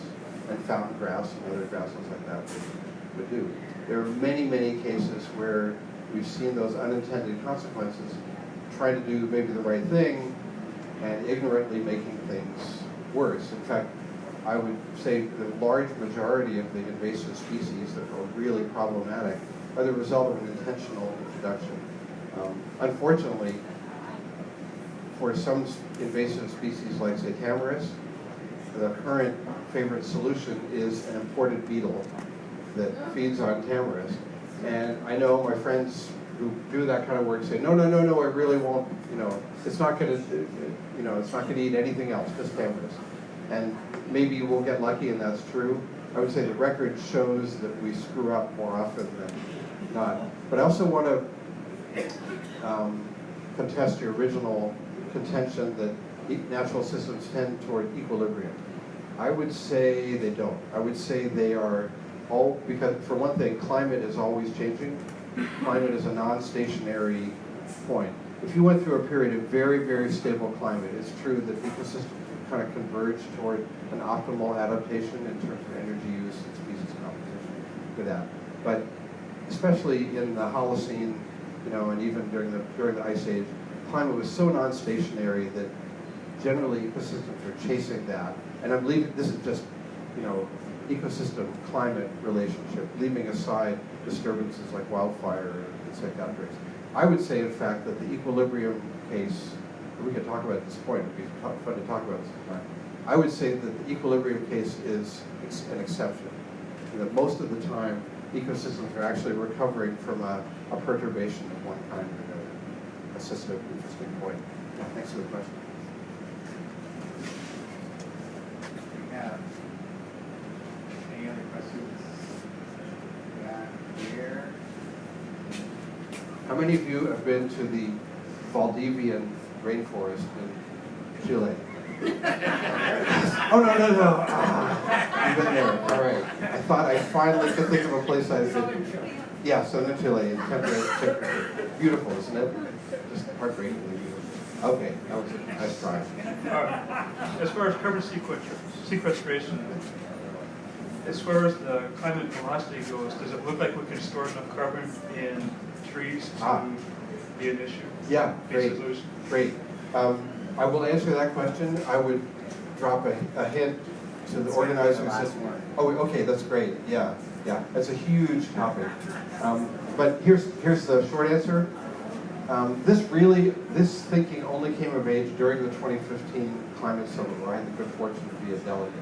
and fountain grass and other grasses like that would do. There are many, many cases where we've seen those unintended consequences, try to do maybe the right thing and ignorantly making things worse. In fact, I would say the large majority of the invasive species that are really problematic are the result of an intentional introduction. Unfortunately, for some invasive species like, say, tamarisk, the current favorite solution is an imported beetle that feeds on tamarisk. And I know my friends who do that kind of work say, no, I really won't, it's not going to, it's not going to eat anything else, just tamarisk. And maybe we'll get lucky and that's true. I would say the record shows that we screw up more often than not. But I also want to contest your original contention that natural systems tend toward equilibrium. I would say they don't. I would say they are all, because for one thing, climate is always changing. Climate is a non-stationary point. If you went through a period of very, very stable climate, it's true that ecosystems kind of converge toward an optimal adaptation in terms of energy use and species composition for that. But especially in the Holocene, and even during the Ice Age, climate was so non-stationary that generally ecosystems are chasing that. And I believe this is just, ecosystem-climate relationship, leaving aside disturbances like wildfire and insect outbreaks. I would say, in fact, that the equilibrium case, we could talk about this point, it would be fun to talk about this time. I would say that the equilibrium case is an exception. That most of the time, ecosystems are actually recovering from a perturbation of one kind or another. That's just an interesting point. Yeah, thanks for the question. Yeah. Any other questions? Yeah, here. How many of you have been to the Valdivian rainforest in Chile? Oh, no. You've been there. All right. I thought I finally could think of a place I've been. Yeah, southern Chile, in temperate temperature. Beautiful, isn't it? Just heartbreakingly beautiful. Okay, that was a nice try. As far as carbon sequestration, as far as the climate velocity goes, does it look like we can store enough carbon in trees Ah. to be an issue? Yeah, Be great, solution? great. I will answer that question. I would drop a hint to the organizers. Last one. Oh, okay, that's great. Yeah, yeah, that's a huge topic. But here's the short answer. This thinking only came of age during the 2015 climate summit, where I had the good fortune to be a delegate.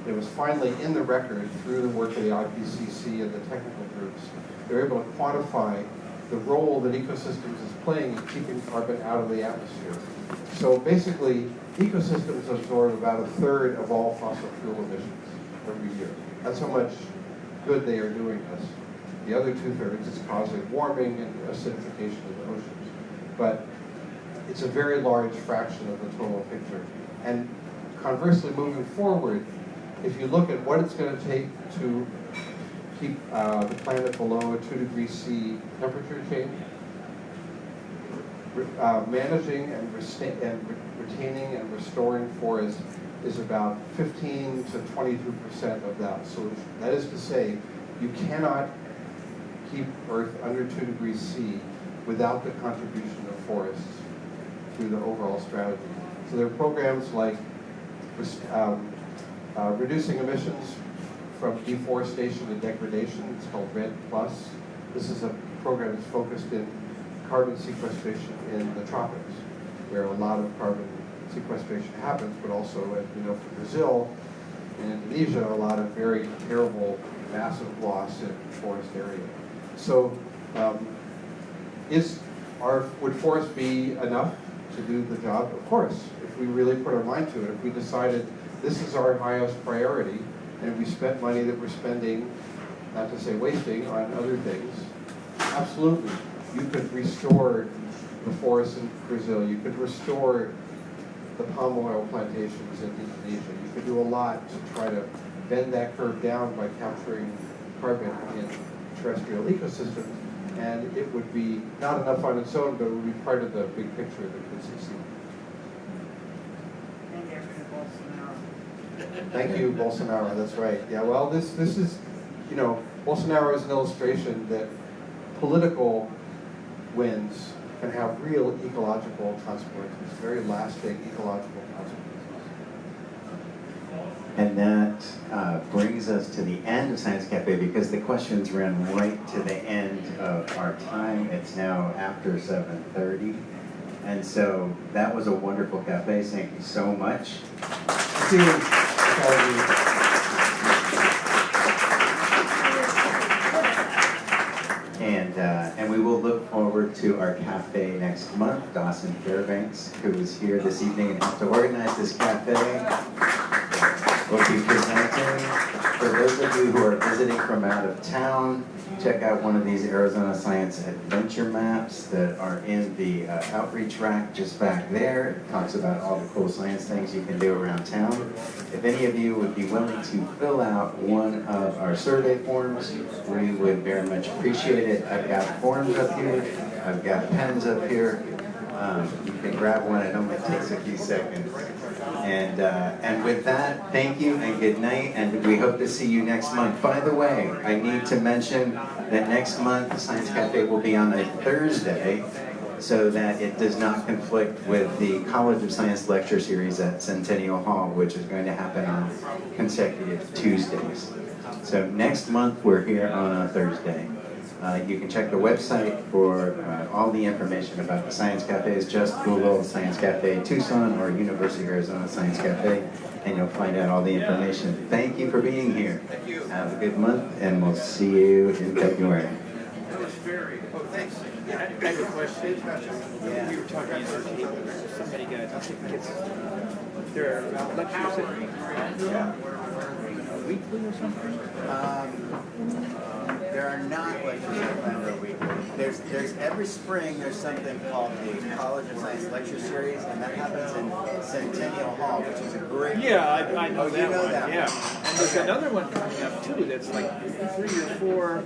It was finally in the record through the work of the IPCC and the technical groups. They were able to quantify the role that ecosystems is playing in keeping carbon out of the atmosphere. So basically, ecosystems absorb about 1/3 of all fossil fuel emissions every year. That's how much good they are doing us. The other 2/3 is causing warming and acidification of the oceans. But it's a very large fraction of the total picture. And conversely, moving forward, if you look at what it's going to take to keep the planet below a 2 degrees C temperature change, managing and retaining and restoring forests is about 15 to 22% of that solution. That is to say, you cannot keep Earth under 2 degrees C without the contribution of forests through the overall strategy. So there are programs like reducing emissions from deforestation and degradation. It's called RED+. This is a program that's focused in carbon sequestration in the tropics, where a lot of carbon sequestration happens, but also, as we know from Brazil and Indonesia, a lot of very terrible, massive loss in forest area. So would forest be enough to do the job? Of course, if we really put our mind to it. If we decided this is our highest priority, and we spent money that we're spending, not to say wasting, on other things, absolutely. You could restore the forests in Brazil. You could restore the palm oil plantations in Indonesia. You could do a lot to try to bend that curve down by capturing carbon in terrestrial ecosystems, and it would be not enough on its own, but it would be part of the big picture that could succeed. Thank you, Bolsonaro. That's right. Yeah, well, this is, Bolsonaro is an illustration that political wins can have real ecological consequences, very lasting ecological consequences. And that brings us to the end of Science Cafe, because the questions ran right to the end of our time. It's now after 7:30. And so that was a wonderful cafe. Thank you so much. See you. And we will look forward to our cafe next month. Dawson Fairbanks, who is here this evening and helped to organize this cafe, will be presenting. For those of you who are visiting from out of town, check out one of these Arizona Science Adventure maps that are in the outreach rack just back there. It talks about all the cool science things you can do around town. If any of you would be willing to fill out one of our survey forms, we would very much appreciate it. I've got forms up here. I've got pens up here. You can grab one. It only takes a few seconds. And with that, thank you and good night, and we hope to see you next month. By the way, I need to mention that next month Science Cafe will be on a Thursday, so that it does not conflict with the College of Science lecture series at Centennial Hall, which is going to happen on consecutive Tuesdays. So next month we're here on a Thursday. You can check the website for all the information about the Science Cafes. Just Google Science Cafe Tucson or University of Arizona Science Cafe, and you'll find out all the information. Thank you for being here. Thank you. Have a good month, and we'll see you in February. Thanks. I have a question. We were talking about somebody got, I think it's, there are lectures weekly or something? There are not lectures that planned a week. There's every spring there's something called the College of Science Lecture Series, and that happens in Centennial Hall, which is a great. Yeah, I know that you know one. that Yeah, one. and there's another one coming up too. That's like 3 or 4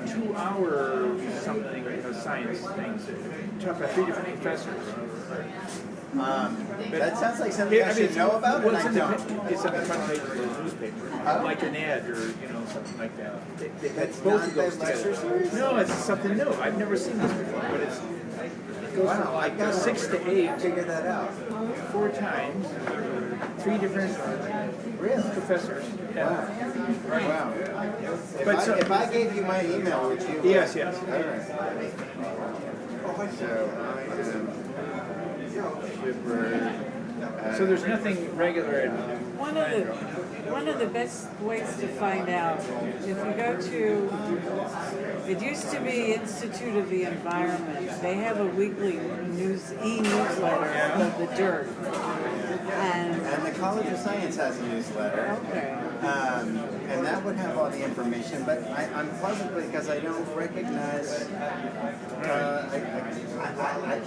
2-hour something science things. Talk about 3 different professors. That sounds like something I should know about, and I don't. It's on the front page of the newspaper, like an ad or, something like that. That's Both not of those the lecture together. series? No, it's something new. I've never seen this before, but it goes Wow, from I like gotta 6 to 8, figure that out. 4 times, 3 different professors. Yeah. Right. Wow. But If I gave you my email, would you? Yes, yes. All right. So So there's nothing regular in One of the best ways to find out, if you go to, it used to be Institute of the Environment, they have a weekly e-newsletter of the dirt. And the College of Science has a newsletter. Okay. And that would have all the information, but I'm puzzled because I don't recognize,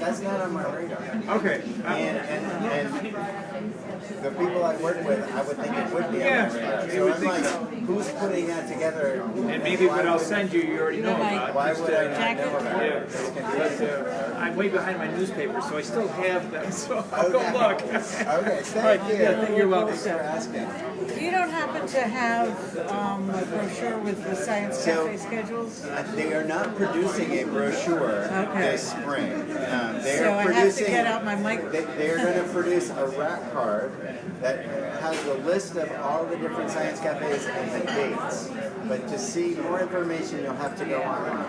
that's not on my radar. Okay. And the people I work with, I would think it would be on my radar. So I'm like, who's putting that together? And maybe what I'll send you, you already know about. Why would I not know about Yeah. it? But, I'm way behind my newspaper, so I still have them, so I'll go look. Okay, thank you. Yeah, you're welcome. Thanks for asking. you don't happen to have a brochure with the Science Cafe schedules? They are not producing a brochure Okay. this spring. They So are I have to producing. get out my mic. They are going to produce a rack card that has a list of all the different science cafes and the dates. But to see more information, you'll have to go online.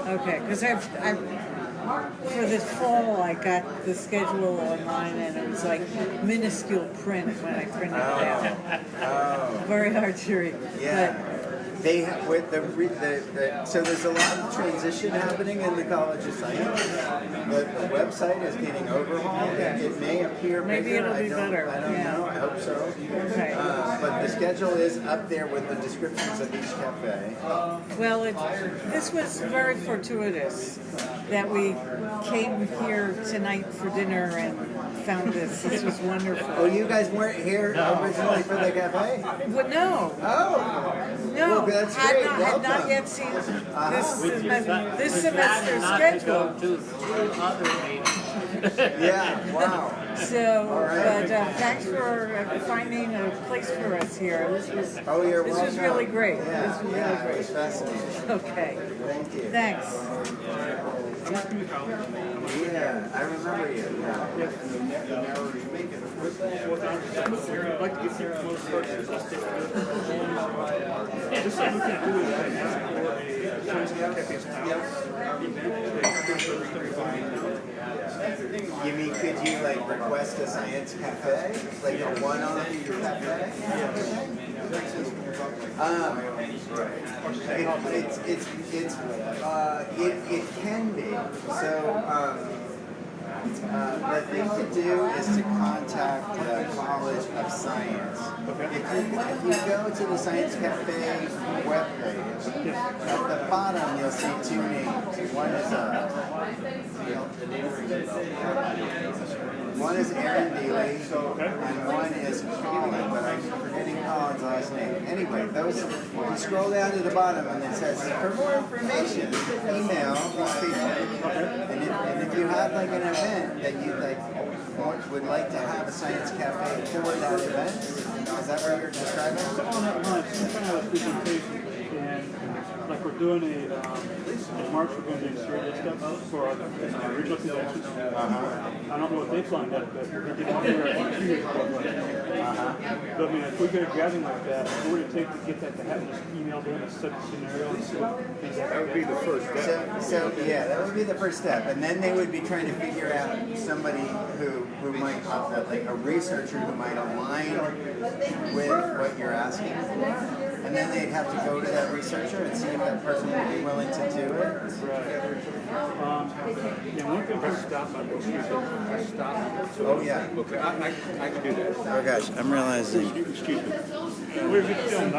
Okay, because for this fall, I got the schedule online, and it was like minuscule print when I printed it out. Oh. Very hard to read. Yeah. They have, with so there's a lot of transition happening in the College of Science. The website is getting overhauled. It may appear Maybe bigger. it'll be better. I don't know. I hope so. Okay. But the schedule is up there with the descriptions of each cafe. Well, this was very fortuitous that we came here tonight for dinner and found this. This was wonderful. Oh, you guys weren't here originally for the cafe? Well, no. Oh. No, Well, that's great. had not Welcome. yet seen this semester's schedule. Yeah, wow. So, All right. but thanks for finding a place for us here. This was You're this welcome. was really great. Yeah, This was really it great. was fascinating. Okay. Thank you. Thanks. Yeah, I remember you. I'd like to get people close first. Just like we can do it right now for a Science Cafe's house event. You mean, could you like request a science cafe, like a one-off cafe? It can be. So the thing to do is to contact the College of Science. If you go to the Science Cafe webpage, at the bottom you'll see 2 names. One is Aaron Dealey, and one is Colin, but I'm forgetting Colin's last name. Anyway, you scroll down to the bottom and it says, for more information, email these people. And if you have like an event that you would like to have a science cafe for that event, is that what you're describing? On that line, some kind of presentation, and like we're doing in March, we're going to do a series of stuff for our regional conventions. I don't know what they've lined up, but they did one here 2 years ago. But I mean, if we get a gathering like that, what would it take to get that to happen? Just email them and set the scenario and see what things That would be the first step. So yeah, that would be the first step, and then they would be trying to figure out somebody who might, like a researcher who might align with what you're asking for, and then they'd have to go to that researcher and see if that person would be willing to do it. one thing to stop on those Oh yeah. Okay, I can do that. Oh gosh, I'm realizing. Excuse me. Where's it filmed?